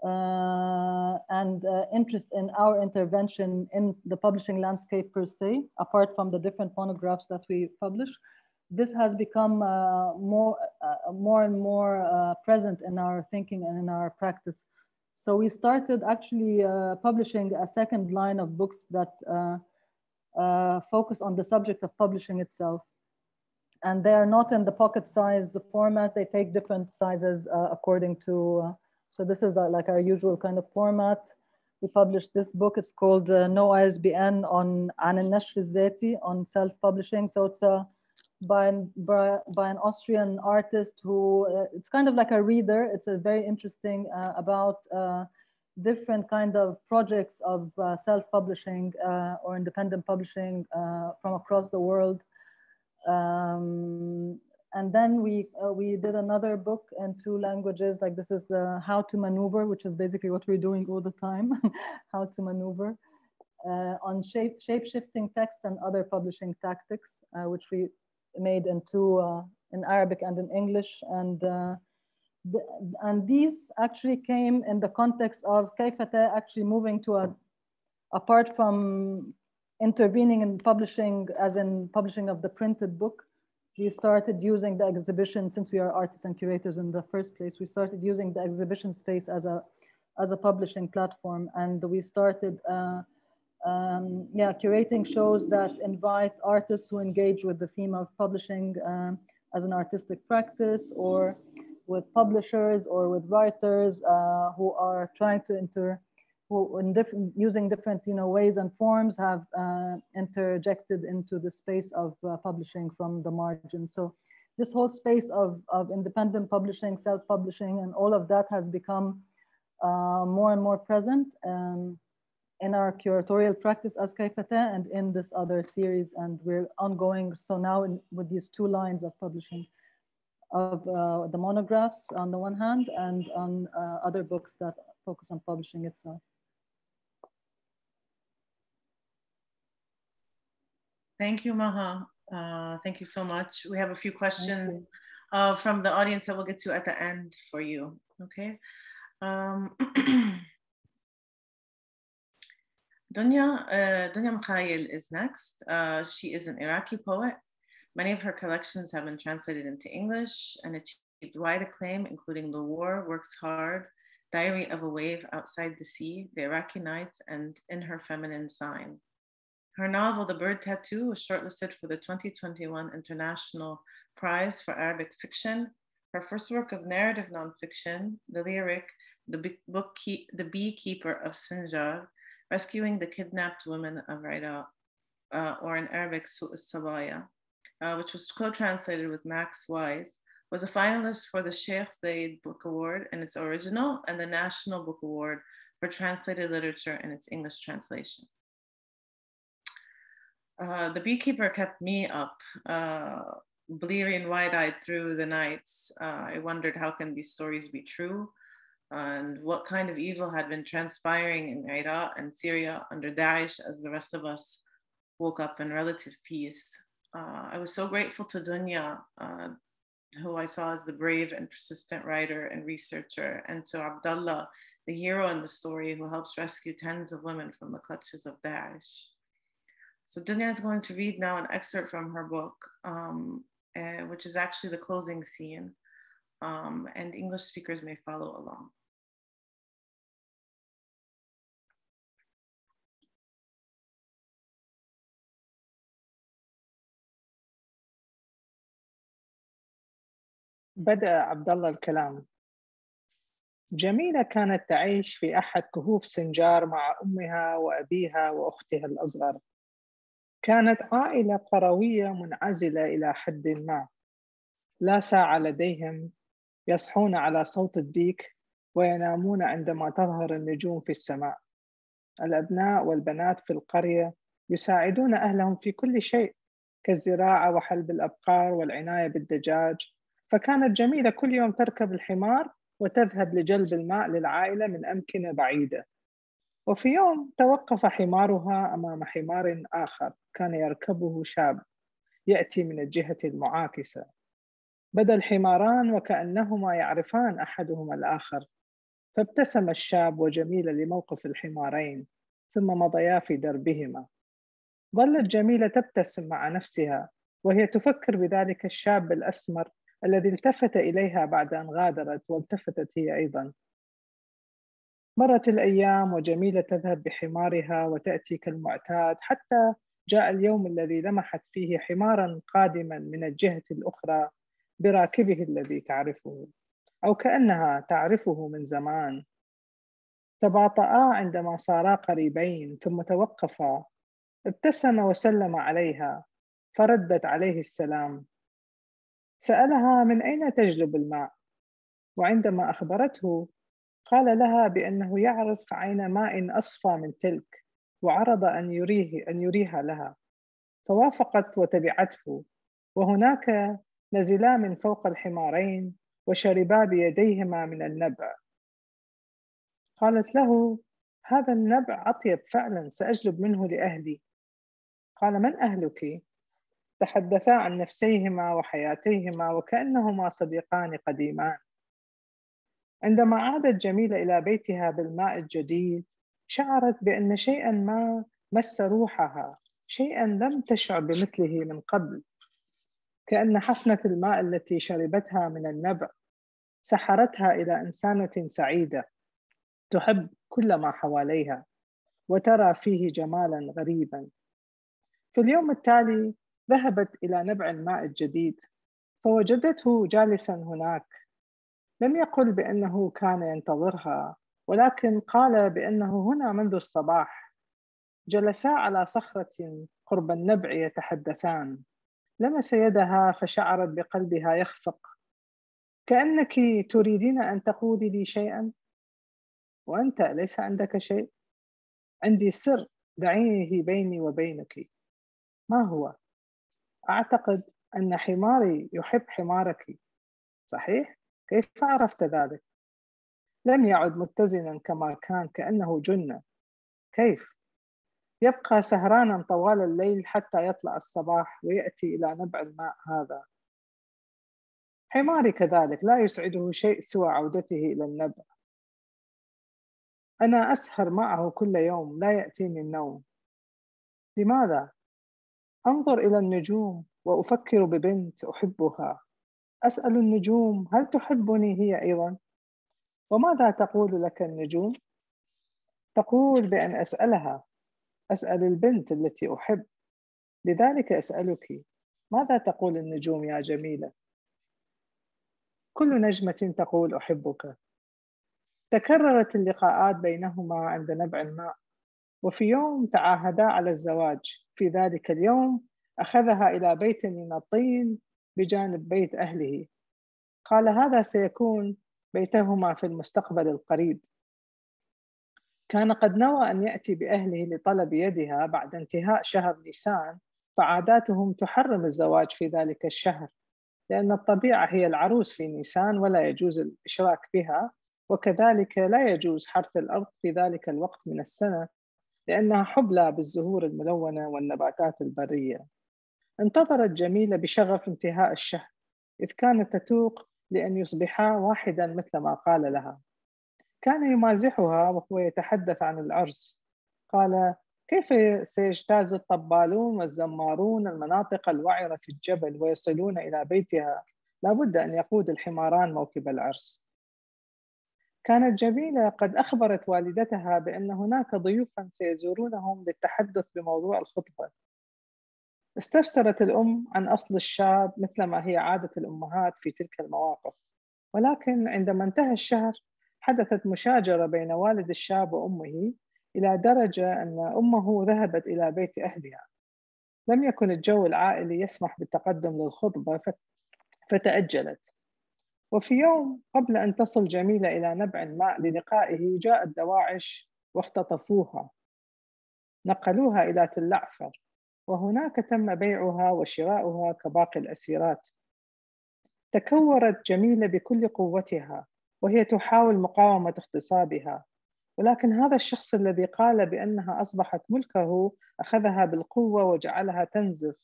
and interest in our intervention in the publishing landscape per se, apart from the different monographs that we publish. This has become more and more present in our thinking and in our practice. So we started actually publishing a second line of books that focus on the subject of publishing itself. And they are not in the pocket size format. They take different sizes according to, so this is like our usual kind of format. We published this book. It's called No ISBN on النشر الذاتي, on self-publishing. So it's by an Austrian artist who, it's kind of like a reader. It's a very interesting about different kind of projects of self-publishing or independent publishing from across the world. And then we did another book in 2 languages. Like this is How to Maneuver, which is basically what we're doing all the time, how to maneuver, on shape-shifting texts and other publishing tactics, which we made in 2, in Arabic and in English. And these actually came in the context of Kayfa Ta actually moving to apart from intervening in publishing, as in publishing of the printed book, we started using the exhibition, since we are artists and curators in the first place, we started using the exhibition space as a publishing platform. And we started curating shows that invite artists who engage with the theme of publishing as an artistic practice, or with publishers or with writers who are trying to using different ways and forms have interjected into the space of publishing from the margin. So this whole space of independent publishing, self-publishing, and all of that has become more and more present in our curatorial practice as Kayfa Ta and in this other series. And we're ongoing. So now with these 2 lines of publishing of the monographs on the one hand, and on other books that focus on publishing itself. Thank you, Maha. Thank you so much. We have a few questions from the audience that we'll get to at the end for you. Okay. Dunya Mikhail is next. She is an Iraqi poet. Many of her collections have been translated into English and achieved wide acclaim, including The War Works Hard, Diary of a Wave Outside the Sea, The Iraqi Nights, and In Her Feminine Sign. Her novel, The Bird Tattoo, was shortlisted for the 2021 International Prize for Arabic Fiction, Her first work of narrative nonfiction, the lyric The Beekeeper of Sinjar, Rescuing the Kidnapped Women of Raida, or in Arabic, Su'u Sabaya, which was co-translated with Max Wise, was a finalist for the Sheikh Zayed Book Award in its original and the National Book Award for Translated Literature in its English translation. The Beekeeper kept me up, bleary and wide-eyed through the nights. I wondered, how can these stories be true? And what kind of evil had been transpiring in Iraq and Syria under Daesh as the rest of us woke up in relative peace. I was so grateful to Dunya, who I saw as the brave and persistent writer and researcher, and to Abdullah, the hero in the story who helps rescue tens of women from the clutches of Daesh. So Dunya is going to read now an excerpt from her book, which is actually the closing scene, and English speakers may follow along. بدأ عبد الله الكلام. جميلة كانت تعيش في أحد كهوف سنجار مع أمها وأبيها وأختها الأصغر. كانت عائلة قروية منعزلة إلى حد ما، لا ساعة لديهم، يصحون على صوت الديك وينامون عندما تظهر النجوم في السماء. الأبناء والبنات في القرية يساعدون أهلهم في كل شيء كالزراعة وحلب الأبقار والعناية بالدجاج. فكانت جميلة كل يوم تركب الحمار وتذهب لجلب الماء للعائلة من أمكنة بعيدة. وفي يوم توقف حمارها أمام حمار آخر كان يركبه شاب يأتي من الجهة المعاكسة. بدا الحماران وكأنهما يعرفان أحدهما الآخر، فابتسم الشاب وجميلة لموقف الحمارين ثم مضيا في دربهما. ظلت جميلة تبتسم مع نفسها وهي تفكر بذلك الشاب الأسمر الذي التفت إليها بعد أن غادرت، والتفتت هي أيضا. مرت الأيام وجميلة تذهب بحمارها وتأتي كالمعتاد، حتى جاء اليوم الذي لمحت فيه حمارا قادما من الجهة الأخرى براكبه الذي تعرفه، أو كأنها تعرفه من زمان. تباطؤا عندما صارا قريبين ثم توقفا. ابتسم وسلم عليها فردت عليه السلام. سألها من أين تجلب الماء، وعندما أخبرته قال لها بأنه يعرف عين ماء أصفى من تلك، وعرض أن يريها لها، فوافقت وتبعته. وهناك نزلا من فوق الحمارين وشربا بيديهما من النبع. قالت له: هذا النبع أطيب فعلا، سأجلب منه لأهلي. قال: من أهلك؟ تحدثا عن نفسيهما وحياتيهما وكأنهما صديقان قديمان. عندما عادت جميلة إلى بيتها بالماء الجديد شعرت بأن شيئا ما مس روحها، شيئا لم تشعر بمثله من قبل، كأن حفنة الماء التي شربتها من النبع سحرتها إلى إنسانة سعيدة تحب كل ما حواليها وترى فيه جمالا غريبا. في اليوم التالي ذهبت إلى نبع الماء الجديد فوجدته جالسا هناك. لم يقل بأنه كان ينتظرها، ولكن قال بأنه هنا منذ الصباح. جلسا على صخرة قرب النبع يتحدثان. لمس يدها فشعرت بقلبها يخفق. كأنك تريدين أن تقولي لي شيئا، وأنت ليس عندك شيء. عندي سر دعينه بيني وبينك. ما هو؟ أعتقد أن حماري يحب حمارك. صحيح؟ كيف عرفت ذلك؟ لم يعد متزنا كما كان، كأنه جن. كيف؟ يبقى سهرانا طوال الليل حتى يطلع الصباح ويأتي إلى نبع الماء هذا. حماري كذلك لا يسعده شيء سوى عودته إلى النبع. أنا أسهر معه كل يوم، لا يأتيني النوم. لماذا؟ أنظر إلى النجوم وأفكر ببنت أحبها. أسأل النجوم: هل تحبني هي أيضا؟ وماذا تقول لك النجوم؟ تقول بأن أسألها، أسأل البنت التي أحب. لذلك أسألك: ماذا تقول النجوم يا جميلة؟ كل نجمة تقول أحبك. تكررت اللقاءات بينهما عند نبع الماء، وفي يوم تعاهدا على الزواج. في ذلك اليوم أخذها إلى بيت من الطين بجانب بيت أهله. قال هذا سيكون بيتهما في المستقبل القريب. كان قد نوى أن يأتي بأهله لطلب يدها بعد انتهاء شهر نيسان، فعاداتهم تحرم الزواج في ذلك الشهر، لأن الطبيعة هي العروس في نيسان ولا يجوز الإشراك بها، وكذلك لا يجوز حرث الأرض في ذلك الوقت من السنة لأنها حبلى بالزهور الملونة والنباتات البرية. انتظرت جميلة بشغف انتهاء الشهر، إذ كانت تتوق لأن يصبحا واحدا مثل ما قال لها. كان يمازحها وهو يتحدث عن العرس. قال كيف سيجتاز الطبالون والزمارون المناطق الوعرة في الجبل ويصلون إلى بيتها؟ لابد أن يقود الحماران موكب العرس. كانت جميلة قد أخبرت والدتها بأن هناك ضيوفا سيزورونهم للتحدث بموضوع الخطبة. استفسرت الأم عن أصل الشاب مثل ما هي عادة الأمهات في تلك المواقف، ولكن عندما انتهى الشهر حدثت مشاجرة بين والد الشاب وأمه إلى درجة أن أمه ذهبت إلى بيت أهلها. لم يكن الجو العائلي يسمح بالتقدم للخطبة فتأجلت. وفي يوم قبل أن تصل جميلة إلى نبع الماء للقائه جاء الدواعش واختطفوها، نقلوها إلى تل أعفر، وهناك تم بيعها وشراؤها كباقي الأسيرات. تكورت جميلة بكل قوتها وهي تحاول مقاومة اغتصابها، ولكن هذا الشخص الذي قال بأنها أصبحت ملكه أخذها بالقوة وجعلها تنزف.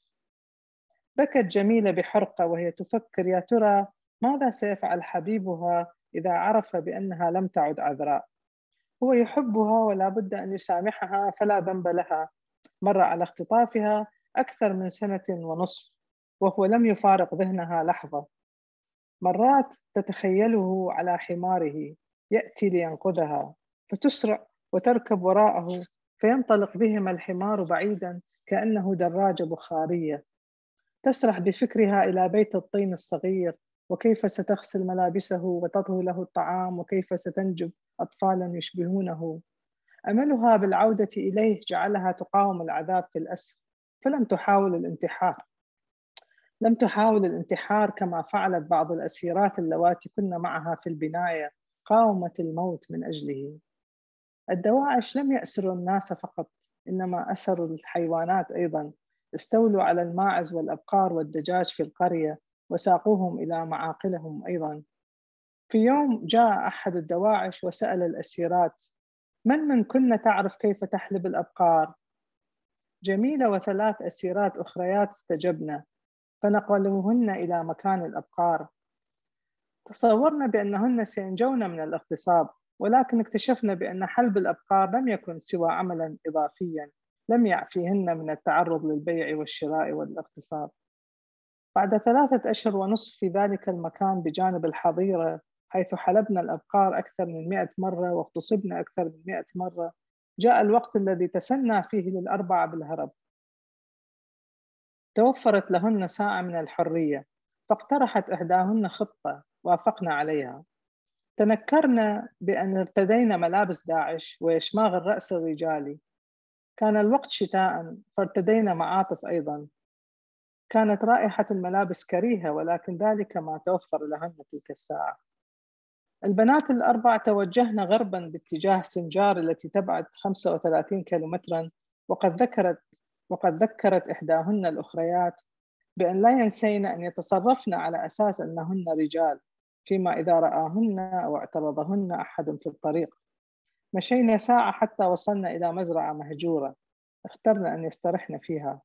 بكت جميلة بحرقة وهي تفكر يا ترى ماذا سيفعل حبيبها إذا عرف بأنها لم تعد عذراء. هو يحبها ولا بد أن يسامحها فلا ذنب لها. مر على اختطافها أكثر من 1.5 سنة وهو لم يفارق ذهنها لحظة. مرات تتخيله على حماره يأتي لينقذها، فتسرع وتركب وراءه فينطلق بهما الحمار بعيدا كأنه دراجة بخارية. تسرح بفكرها إلى بيت الطين الصغير، وكيف ستغسل ملابسه وتطهو له الطعام، وكيف ستنجب أطفالا يشبهونه. أملها بالعودة إليه جعلها تقاوم العذاب في الأسر، فلم تحاول الانتحار. لم تحاول الانتحار كما فعلت بعض الأسيرات اللواتي كن معها في البناية، قاومت الموت من أجله. الدواعش لم يأسروا الناس فقط، إنما أسروا الحيوانات أيضا. استولوا على الماعز والأبقار والدجاج في القرية وساقوهم إلى معاقلهم أيضا. في يوم جاء أحد الدواعش وسأل الأسيرات من كن تعرف كيف تحلب الأبقار؟ جميلة و3 أسيرات أخريات استجبنا، فنقلوهن إلى مكان الأبقار. تصورنا بأنهن سينجون من الاغتصاب، ولكن اكتشفنا بأن حلب الأبقار لم يكن سوى عملا إضافيا لم يعفيهن من التعرض للبيع والشراء والاغتصاب. بعد 3 أشهر في ذلك المكان بجانب الحظيرة، حيث حلبنا الأبقار أكثر من 100 مرة واغتصبنا أكثر من 100 مرة، جاء الوقت الذي تسنى فيه لل4 بالهرب. توفرت لهن ساعة من الحرية، فاقترحت إحداهن خطة وافقنا عليها. تنكرنا بأن ارتدينا ملابس داعش ويشماغ الرأس الرجالي. كان الوقت شتاء فارتدينا معاطف أيضا. كانت رائحة الملابس كريهة، ولكن ذلك ما توفر لهن تلك الساعة. البنات ال4 توجهن غربا باتجاه سنجار التي تبعد 35 كيلومترا، وقد ذكرت إحداهن الأخريات بأن لا ينسين أن يتصرفن على أساس أنهن رجال، فيما إذا رآهن أو اعترضهن أحد في الطريق. مشينا ساعة حتى وصلنا إلى مزرعة مهجورة اخترنا أن يسترحن فيها.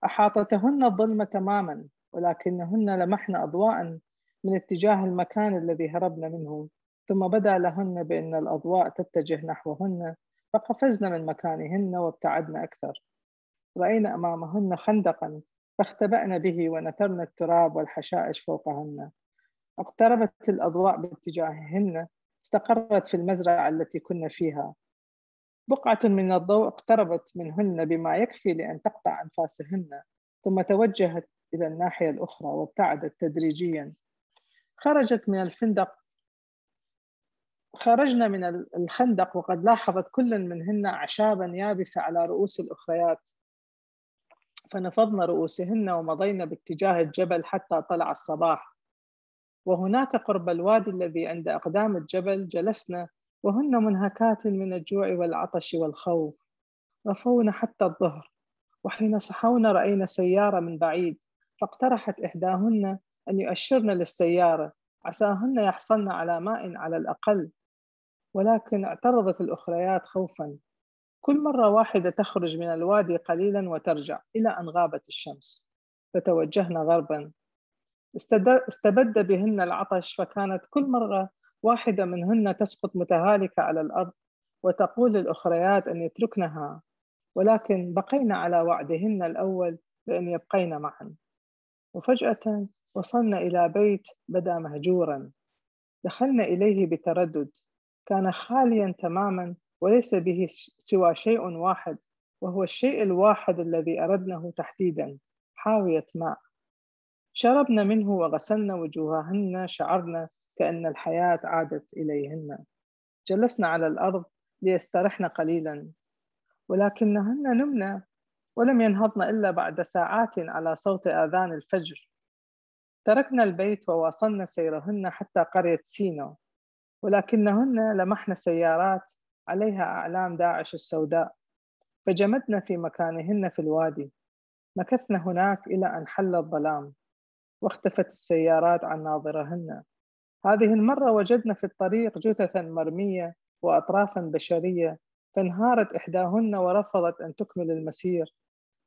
أحاطتهن الظلمة تماما، ولكنهن لمحن أضواء من اتجاه المكان الذي هربنا منه، ثم بدا لهن بأن الأضواء تتجه نحوهن، فقفزن من مكانهن وابتعدن أكثر. رأينا أمامهن خندقا فاختبأن به ونثرن التراب والحشائش فوقهن. اقتربت الأضواء باتجاههن، استقرت في المزرعة التي كنا فيها. بقعة من الضوء اقتربت منهن بما يكفي لأن تقطع أنفاسهن، ثم توجهت إلى الناحية الأخرى وابتعدت تدريجيا. خرجنا من الخندق وقد لاحظت كل منهن أعشابا يابسة على رؤوس الأخريات، فنفضنا رؤوسهن ومضينا باتجاه الجبل حتى طلع الصباح. وهناك قرب الوادي الذي عند أقدام الجبل جلسنا وهن منهكات من الجوع والعطش والخوف. رفونا حتى الظهر، وحين صحونا رأينا سيارة من بعيد، فاقترحت إحداهن أن يؤشرن للسيارة عساهن يحصلن على ماء على الأقل، ولكن اعترضت الأخريات خوفاً. كل مرة واحدة تخرج من الوادي قليلاً وترجع إلى أن غابت الشمس، فتوجهنا غرباً. استبد بهن العطش، فكانت كل مرة واحدة منهن تسقط متهالكة على الأرض وتقول للأخريات أن يتركنها، ولكن بقينا على وعدهن الأول بأن يبقين معا. وفجأة وصلنا إلى بيت بدا مهجوراً. دخلنا إليه بتردد، كان خالياً تماماً وليس به سوى شيء واحد، وهو الشيء الواحد الذي أردناه تحديداً، حاوية ماء. شربنا منه وغسلنا وجوههن، شعرنا كأن الحياة عادت إليهن. جلسنا على الأرض ليسترحن قليلاً، ولكنهن نمنا ولم ينهضن إلا بعد ساعات على صوت آذان الفجر. تركنا البيت وواصلنا سيرهن حتى قرية سينو، ولكنهن لمحن سيارات عليها أعلام داعش السوداء، فجمدنا في مكانهن في الوادي. مكثنا هناك إلى أن حل الظلام واختفت السيارات عن ناظرهن. هذه المرة وجدنا في الطريق جثثا مرمية وأطرافا بشرية، فانهارت إحداهن ورفضت أن تكمل المسير،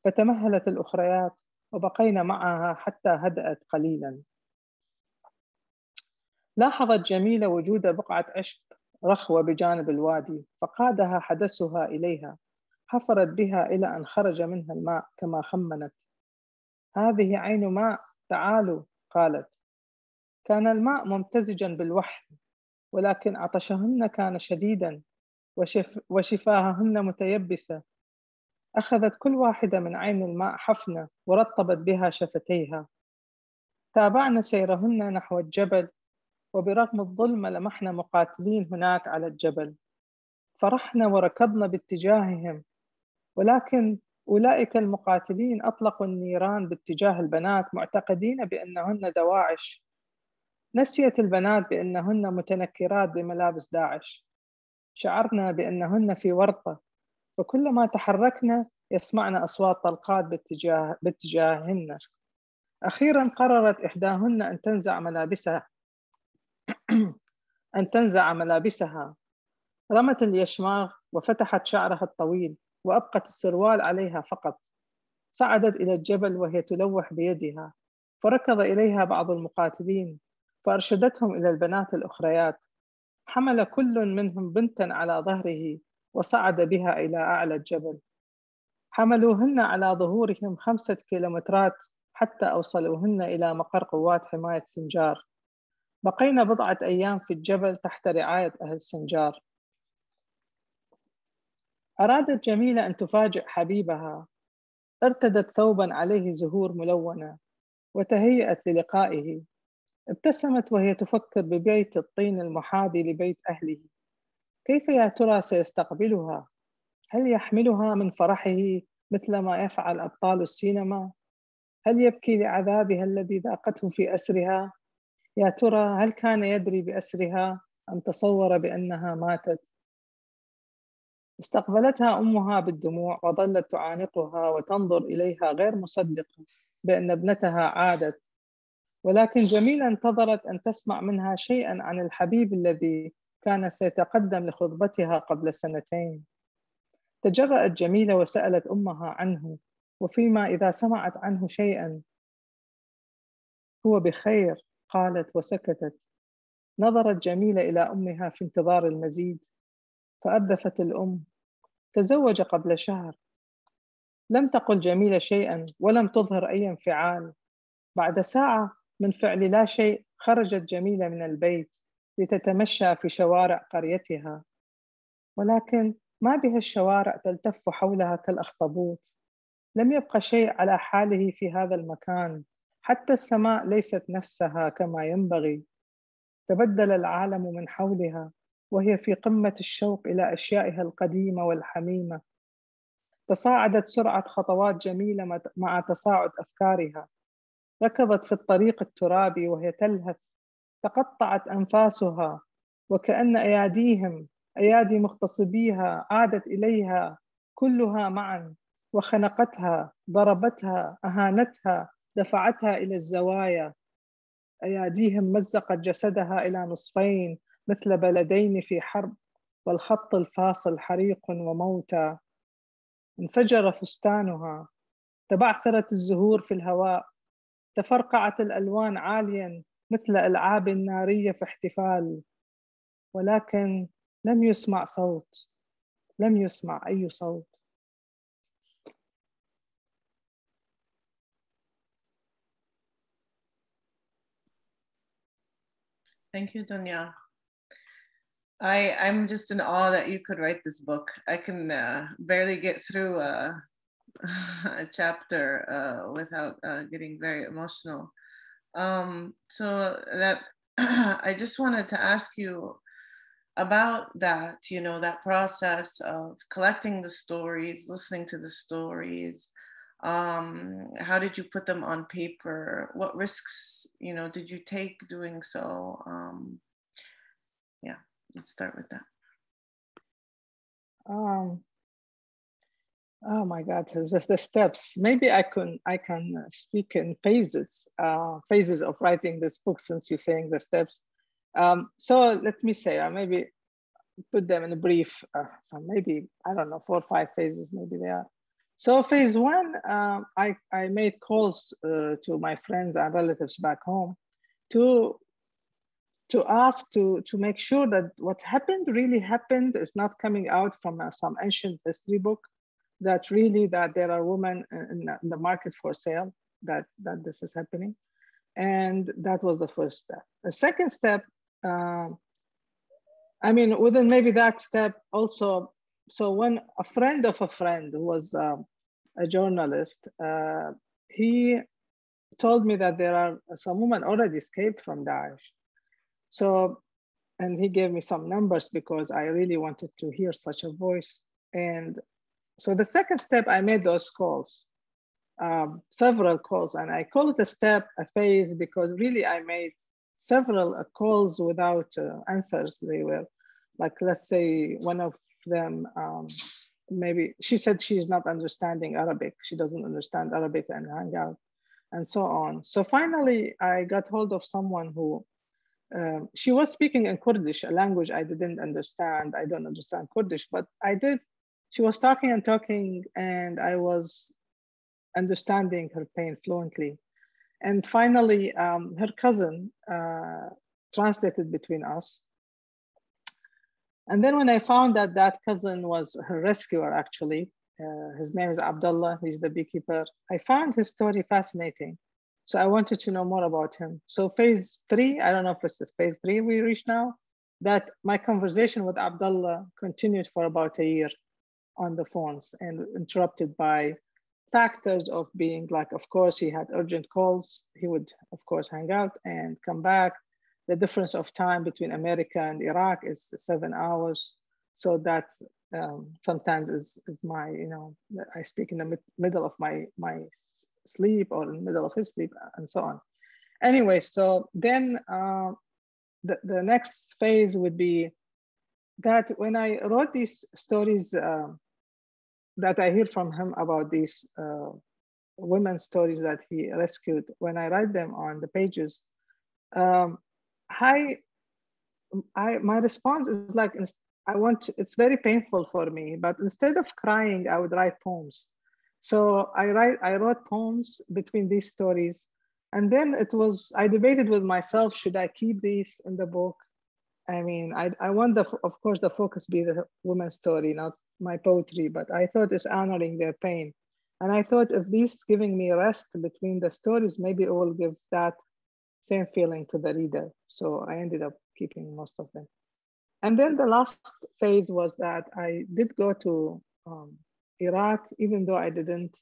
فتمهلت الأخريات وبقينا معها حتى هدأت قليلا. لاحظت جميلة وجود بقعة عشب رخوة بجانب الوادي، فقادها حدثها إليها. حفرت بها إلى أن خرج منها الماء كما خمنت. هذه عين ماء، تعالوا، قالت. كان الماء ممتزجا بالوحل، ولكن عطشهن كان شديدا وشفاههن متيبسة. أخذت كل واحدة من عين الماء حفنة ورطبت بها شفتيها. تابعنا سيرهن نحو الجبل، وبرغم الظلمة لمحنا مقاتلين هناك على الجبل. فرحنا وركضنا باتجاههم، ولكن أولئك المقاتلين أطلقوا النيران باتجاه البنات معتقدين بأنهن دواعش. نسيت البنات بأنهن متنكرات بملابس داعش. شعرنا بأنهن في ورطة، وكلما تحركنا يسمعنا أصوات طلقات باتجاههن. أخيرا قررت إحداهن أن تنزع ملابسها. رمت اليشماغ وفتحت شعرها الطويل وأبقت السروال عليها فقط. صعدت إلى الجبل وهي تلوح بيدها، فركض إليها بعض المقاتلين فأرشدتهم إلى البنات الأخريات. حمل كل منهم بنتا على ظهره وصعد بها إلى أعلى الجبل. حملوهن على ظهورهم 5 كيلومترات حتى أوصلوهن إلى مقر قوات حماية سنجار. بقينا بضعة أيام في الجبل تحت رعاية أهل سنجار. أرادت جميلة أن تفاجئ حبيبها. ارتدت ثوبا عليه زهور ملونة وتهيأت للقائه. ابتسمت وهي تفكر ببيت الطين المحاذي لبيت أهله. كيف يا ترى سيستقبلها؟ هل يحملها من فرحه مثل ما يفعل أبطال السينما؟ هل يبكي لعذابها الذي ذاقته في أسرها؟ يا ترى هل كان يدري بأسرها أم تصور بأنها ماتت؟ استقبلتها أمها بالدموع وظلت تعانقها وتنظر إليها غير مصدقة بأن ابنتها عادت. ولكن جميلة انتظرت أن تسمع منها شيئا عن الحبيب الذي كان سيتقدم لخطبتها قبل 2 سنين. تجرأت جميلة وسألت أمها عنه، وفيما إذا سمعت عنه شيئا. هو بخير، قالت وسكتت. نظرت جميلة إلى أمها في انتظار المزيد، فأردفت الأم. تزوج قبل شهر. لم تقل جميلة شيئا ولم تظهر أي انفعال. بعد ساعة من فعل لا شيء خرجت جميلة من البيت لتتمشى في شوارع قريتها، ولكن ما بها الشوارع تلتف حولها كالأخطبوط. لم يبقى شيء على حاله في هذا المكان، حتى السماء ليست نفسها كما ينبغي. تبدل العالم من حولها وهي في قمة الشوق إلى أشيائها القديمة والحميمة. تصاعدت سرعة خطوات جميلة مع تصاعد أفكارها. ركضت في الطريق الترابي وهي تلهث. تقطعت أنفاسها وكأن أيادي مغتصبيها عادت إليها كلها معا وخنقتها، ضربتها، أهانتها، دفعتها إلى الزوايا. أياديهم مزقت جسدها إلى نصفين مثل بلدين في حرب، والخط الفاصل حريق وموتى. انفجر فستانها، تبعثرت الزهور في الهواء، تفرقعت الألوان عاليا مثل ألعاب نارية في احتفال، ولكن لم يسمع صوت، لم يسمع أي صوت. Thank you, Dunya. I'm just in awe that you could write this book. I can barely get through a chapter without getting very emotional. So that I just wanted to ask you about that, you know, that process of collecting the stories, listening to the stories. How did you put them on paper? What risks, you know, did you take doing so? Yeah, let's start with that. Oh my God, the steps. Maybe I can speak in phases of writing this book, since you're saying the steps. So let me say, maybe put them in a brief, so maybe, I don't know, 4 or 5 phases, maybe they are. So phase 1, I made calls to my friends and relatives back home to ask to make sure that what happened really happened, is not coming out from some ancient history book, that really that there are women in the market for sale, that this is happening. And that was the first step. The second step, I mean, within maybe that step also, so when a friend of a friend who was a journalist, he told me that there are some women already escaped from Daesh. So, and he gave me some numbers because I really wanted to hear such a voice. And so the second step, I made those calls, several calls, and I call it a step, a phase, because really I made several calls without answers. They were like, let's say one of them, maybe she said she's not understanding Arabic. She doesn't understand Arabic and hang out and so on. So finally I got hold of someone who, she was speaking in Kurdish, a language I didn't understand. I don't understand Kurdish, but I did. She was talking and talking, and I was understanding her pain fluently. And finally, her cousin translated between us. And then when I found that that cousin was her rescuer, actually, his name is Abdullah, he's the beekeeper, I found his story fascinating. So I wanted to know more about him. So phase 3, I don't know if it's phase 3 we reach now, that my conversation with Abdullah continued for about a year on the phones, and interrupted by factors of being like, of course, he had urgent calls. He would, of course, hang out and come back. The difference of time between America and Iraq is 7 hours. So that's sometimes is my, you know, I speak in the middle of my sleep, or in the middle of his sleep, and so on. Anyway, so then the next phase would be that when I wrote these stories that I hear from him about these women's stories that he rescued, when I write them on the pages, my response is like, it's very painful for me, but instead of crying, I would write poems. So I wrote poems between these stories. And then I debated with myself, should I keep these in the book? I mean, I want of course, the focus be the women's story, not my poetry, but I thought it's honoring their pain. And I thought if this giving me rest between the stories, maybe it will give that same feeling to the reader. So I ended up keeping most of them. And then the last phase was that I did go to Iraq, even though I didn't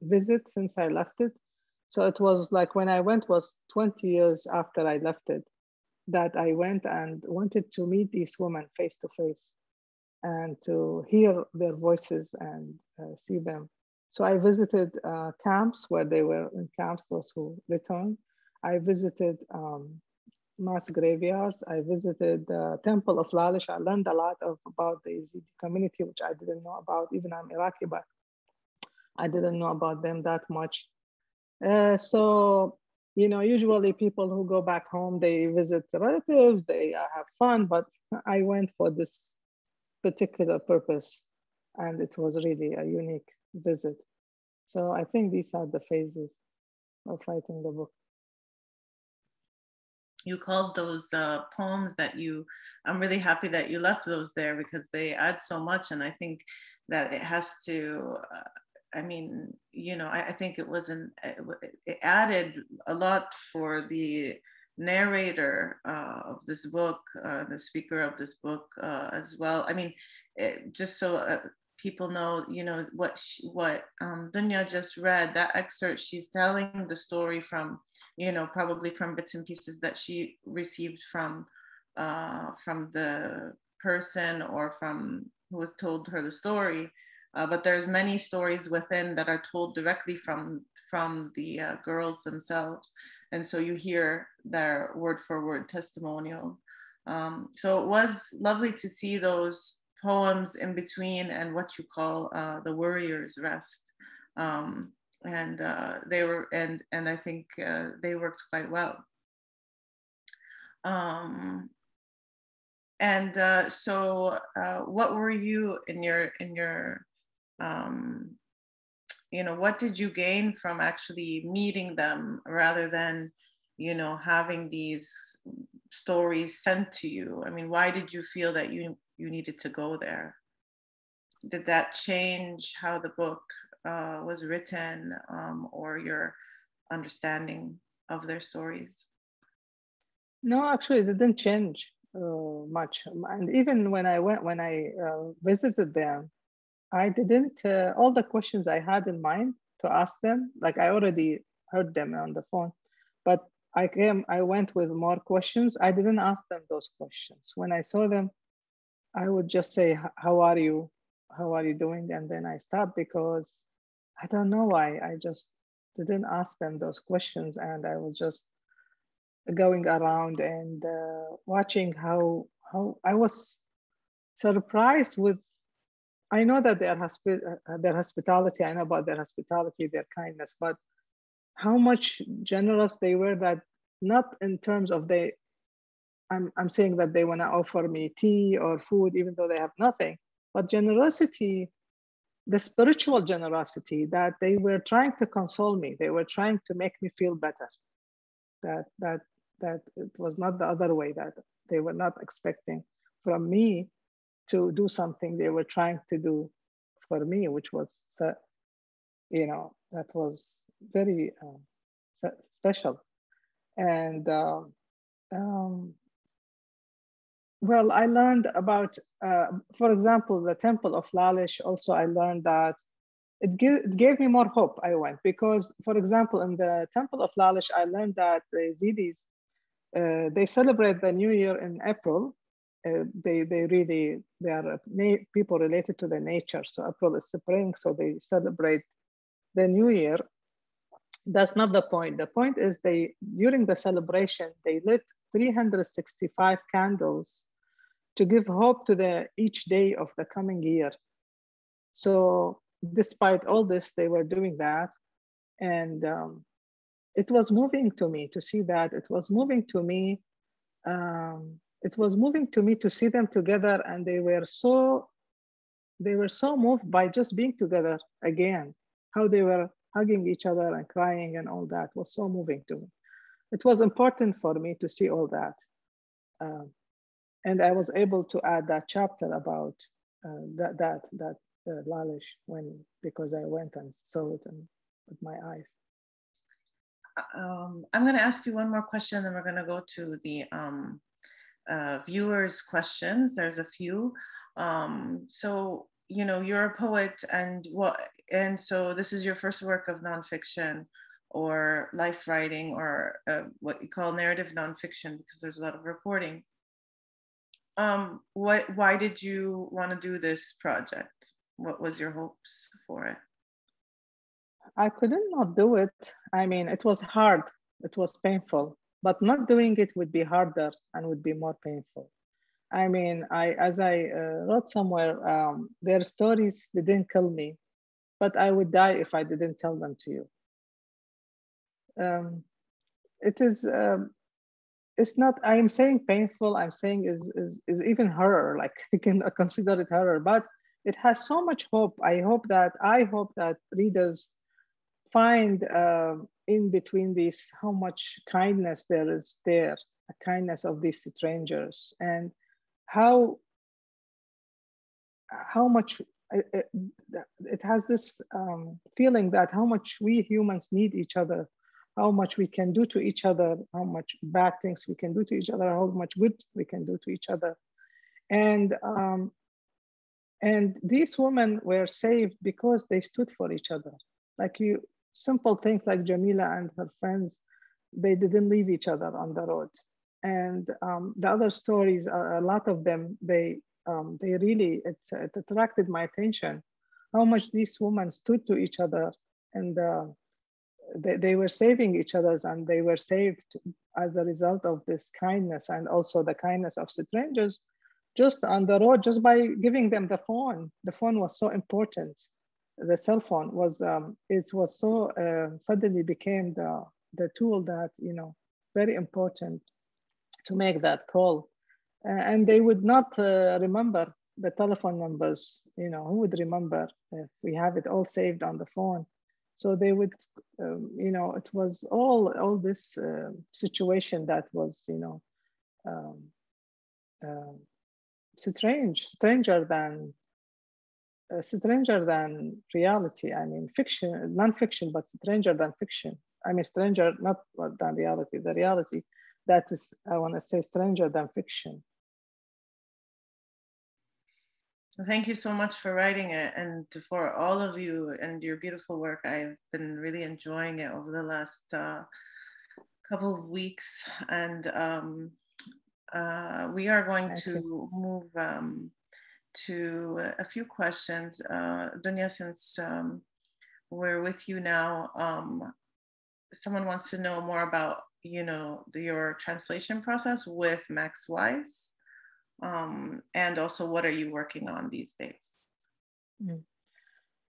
visit since I left it. So it was like when I went was 20 years after I left it. that I went and wanted to meet these women face to face and to hear their voices and see them. So I visited camps where they were in camps, those who returned. I visited mass graveyards. I visited the Temple of Lalish. I learned a lot about the Yazidi community, which I didn't know about. Even I'm Iraqi, but I didn't know about them that much. So, usually people who go back home, they visit relatives, they have fun, but I went for this particular purpose, and it was really a unique visit. So I think these are the phases of writing the book. You called those poems that I'm really happy that you left those there because they add so much. And I think that it has to, I think it added a lot for the narrator of this book, the speaker of this book as well. I mean, just so people know, what Dunya just read, that excerpt, she's telling the story from, probably from bits and pieces that she received from the person or from who has told her the story. But there's many stories within that are told directly from the girls themselves. And so you hear their word for word testimonial. So it was lovely to see those poems in between and what you call the Warrior's Rest. And they were, and I think they worked quite well. So what were you in your what did you gain from actually meeting them rather than, having these stories sent to you? I mean, why did you feel that you needed to go there? Did that change how the book was written or your understanding of their stories? No, actually, it didn't change much. And even when I visited them, I didn't, all the questions I had in mind to ask them, like I already heard them on the phone, but I went with more questions. I didn't ask them those questions. When I saw them, I would just say, how are you? How are you doing? And then I stopped because I don't know why. I just didn't ask them those questions. And I was just going around and watching how I was surprised with, I know that their hospitality, I know about their hospitality, their kindness, but how much generous they were, that not in terms of I'm saying that they want to offer me tea or food, even though they have nothing, but generosity, the spiritual generosity, that they were trying to console me. They were trying to make me feel better, that it was not the other way, that they were not expecting from me to do something. They were trying to do for me, which was, that was very special. And well, I learned about, for example, the Temple of Lalish. Also, I learned that it gave me more hope. I went because, for example, in the Temple of Lalish, I learned that the Yazidis, they celebrate the New Year in April. They are people related to the nature. So April is spring, so they celebrate the New Year. That's not the point. The point is during the celebration, they lit 365 candles to give hope to each day of the coming year. So despite all this, they were doing that. And it was moving to me to see that. It was moving to me. It was moving to me to see them together, and they were so moved by just being together again. How they were hugging each other and crying and all that was so moving to me. It was important for me to see all that, and I was able to add that chapter about that Lalish because I went and saw it with my eyes. I'm going to ask you one more question, then we're going to go to the viewers' questions. There's a few. So, you're a poet, and so this is your first work of nonfiction. or life writing, or what you call narrative nonfiction, because there's a lot of reporting. Why did you want to do this project? What was your hopes for it? I couldn't not do it. I mean, it was hard. It was painful, but not doing it would be harder and would be more painful. I mean, as I wrote somewhere, their stories, they didn't kill me, but I would die if I didn't tell them to you. It is, it's not, I'm saying painful, I'm saying is even horror, like you can consider it horror, but it has so much hope. I hope that readers find in between these, how much kindness there is there, a kindness of these strangers, and how much it has this feeling that how much we humans need each other, how much we can do to each other, how much bad things we can do to each other, how much good we can do to each other. And these women were saved because they stood for each other. Like simple things like Jamila and her friends, they didn't leave each other on the road. And the other stories, a lot of them, they really, it attracted my attention, how much these women stood to each other, and they were saving each other, and they were saved as a result of this kindness, and also the kindness of strangers just on the road, just by giving them the phone. The phone was so important. The cell phone was, it was so, suddenly became the tool that, you know, very important to make that call. And they would not remember the telephone numbers, you know, who would remember if we have it all saved on the phone? So they would, you know, it was all this situation that was, you know, stranger than reality. I mean, fiction, non-fiction, but stranger than fiction. I mean, stranger, not than reality. The reality that is, I want to say, stranger than fiction. Thank you so much for writing it, and for all of you and your beautiful work. I've been really enjoying it over the last couple of weeks, and we are going to move to a few questions. Dunya, since we're with you now, someone wants to know more about, you know, your translation process with Max Weiss. And also, what are you working on these days?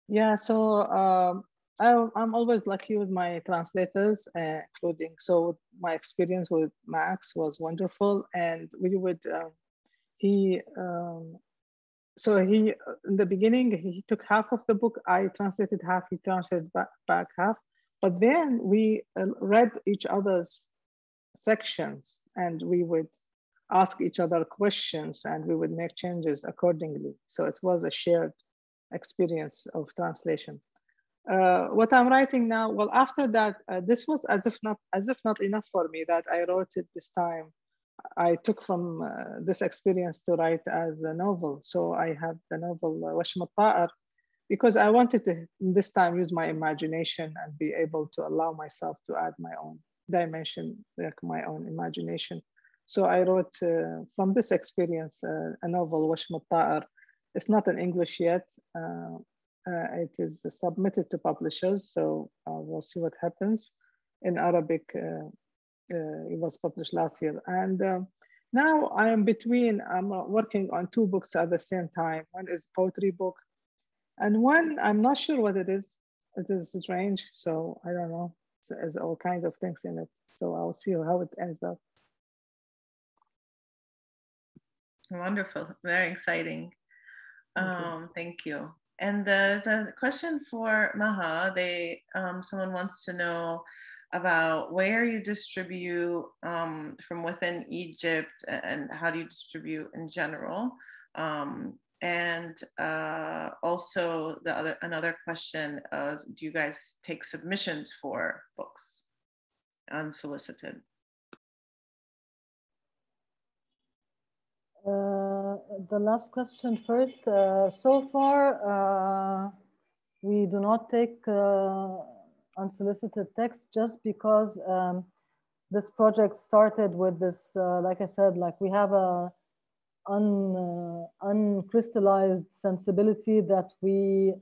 Yeah, so I'm always lucky with my translators, including, so my experience with Max was wonderful. And we would, so he, in the beginning, he took half of the book, I translated half, he translated back half. But then we read each other's sections, and we would ask each other questions, and we would make changes accordingly. So it was a shared experience of translation. What I'm writing now, well, after that, this was as if not enough for me that I wrote it this time. I took from this experience to write as a novel. So I have the novel Rusted Radishes, because I wanted to this time use my imagination and be able to allow myself to add my own dimension, like my own imagination. So I wrote from this experience a novel, Rusted Radishes. It's not in English yet. It is submitted to publishers, so we'll see what happens. In Arabic, it was published last year. And now I'm working on two books at the same time. One is a poetry book, and one, I'm not sure what it is. It is strange, so I don't know. There's all kinds of things in it. So I'll see how it ends up. Wonderful, very exciting. Thank you. And the question for Maha, someone wants to know about where you distribute from within Egypt, and how do you distribute in general? And also another question, do you guys take submissions for books unsolicited? The last question first. So far, we do not take unsolicited text just because this project started with this, like I said, like we have a uncrystallized sensibility that we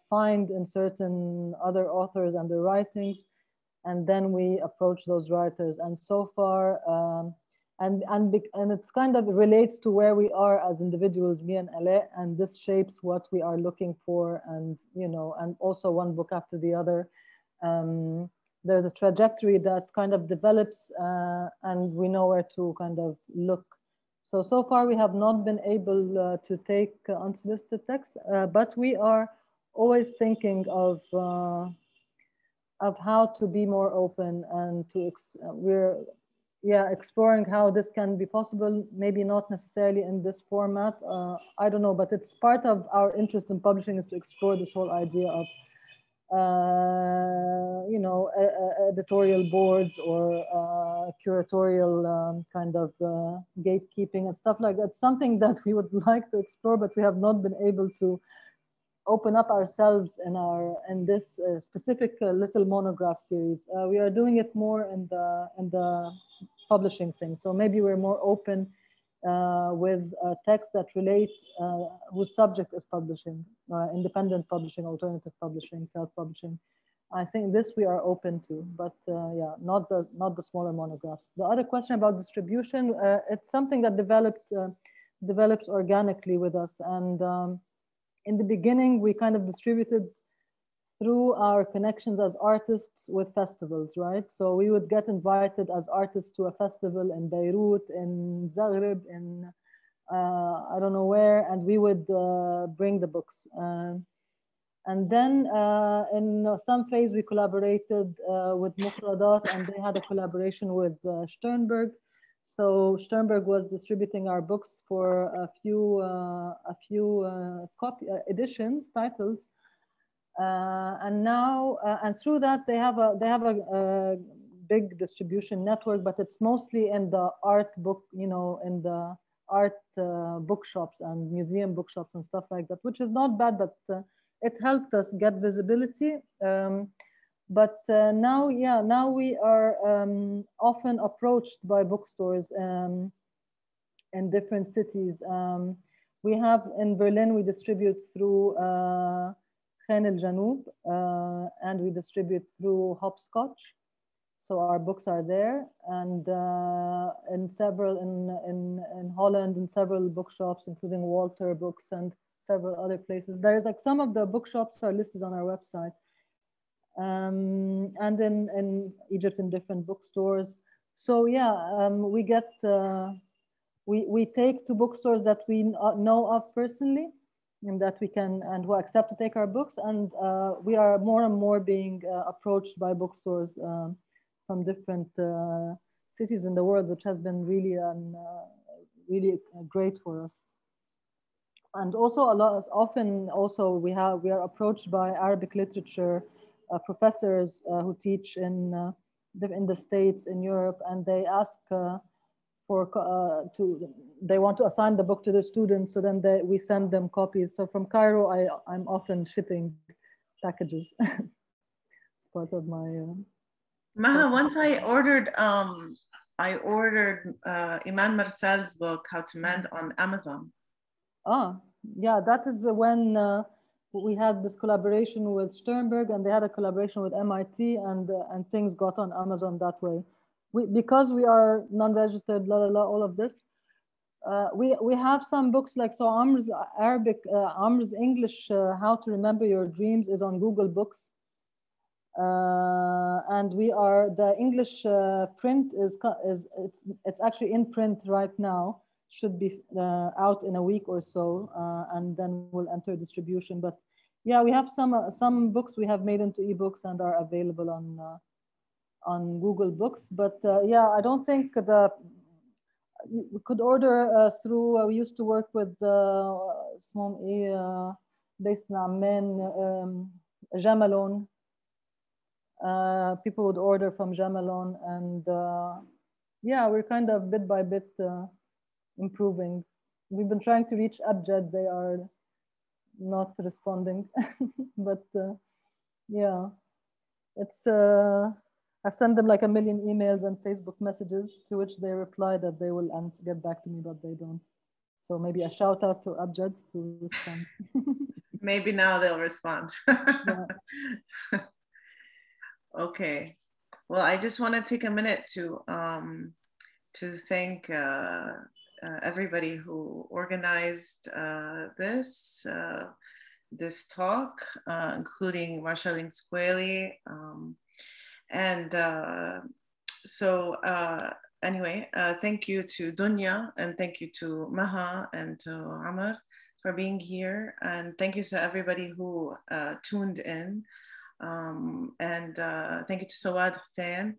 find in certain other authors and their writings, and then we approach those writers. And so far, and it's kind of relates to where we are as individuals, me and Ale, and this shapes what we are looking for, and and also one book after the other. There's a trajectory that kind of develops, and we know where to kind of look. So far we have not been able to take unsolicited texts, but we are always thinking of how to be more open, and we're exploring how this can be possible. Maybe not necessarily in this format. I don't know, but it's part of our interest in publishing is to explore this whole idea of editorial boards or curatorial kind of gatekeeping and stuff like that. Something that we would like to explore, but we have not been able to open up ourselves in this specific little monograph series. We are doing it more in the publishing thing. So maybe we're more open with texts that relate, whose subject is publishing, independent publishing, alternative publishing, self-publishing. I think this we are open to, but yeah, not the smaller monographs. The other question about distribution, it's something that develops organically with us. And in the beginning, we kind of distributed through our connections as artists with festivals, right? So we would get invited as artists to a festival in Beirut, in Zagreb, in I don't know where, and we would bring the books. And then in some phase, we collaborated with Mufradat, and they had a collaboration with Sternberg. So Sternberg was distributing our books for a few editions, titles, and now and through that they have a big distribution network, but it's mostly in the art book, in the art bookshops and museum bookshops and stuff like that, which is not bad, but it helped us get visibility. But now we are often approached by bookstores in different cities. We have in Berlin, we distribute through Khan El Janoub, and we distribute through Hopscotch. So our books are there, and in Holland, in several bookshops, including Walter Books and several other places. There's like some of the bookshops are listed on our website. And in Egypt in different bookstores. So yeah, we get, we take to bookstores that we know of personally, and that we can, and who accept to take our books. And we are more and more being approached by bookstores from different cities in the world, which has been really, really great for us. And also often we are approached by Arabic literature professors who teach in the States, in Europe, and they ask they want to assign the book to the students, so then we send them copies. So from Cairo, I'm often shipping packages. It's part of my. Maha, once I ordered Iman Marcel's book, How to Mend, on Amazon. Ah, yeah, that is when we had this collaboration with Sternberg, and they had a collaboration with MIT, and things got on Amazon that way. Because we are non-registered, all of this. We have some books like, so Amr's English, How to Remember Your Dreams is on Google Books. And the English print it's actually in print right now. Should be out in a week or so, and then we'll enter distribution. But yeah, we have some books we have made into ebooks and are available on Google Books. But yeah, I don't think we could order through. We used to work with based in Amman, Jamalon. People would order from Jamalon, and yeah, we're kind of bit by bit improving. We've been trying to reach Abjad. They are not responding, but yeah, it's I've sent them like 1 million emails and Facebook messages, to which they reply that they will get back to me, but they don't. So maybe a shout out to Abjad to respond. Maybe now they'll respond. Yeah. Okay. Well, I just want to take a minute to thank everybody who organized this talk, including Marceline Squaley. And so anyway, thank you to Dunya, and thank you to Maha and to Amr for being here. And thank you to everybody who tuned in. And thank you to Sawad Hussein.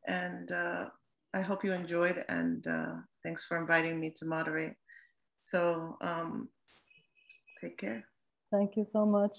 And I hope you enjoyed, and thanks for inviting me to moderate. So take care. Thank you so much.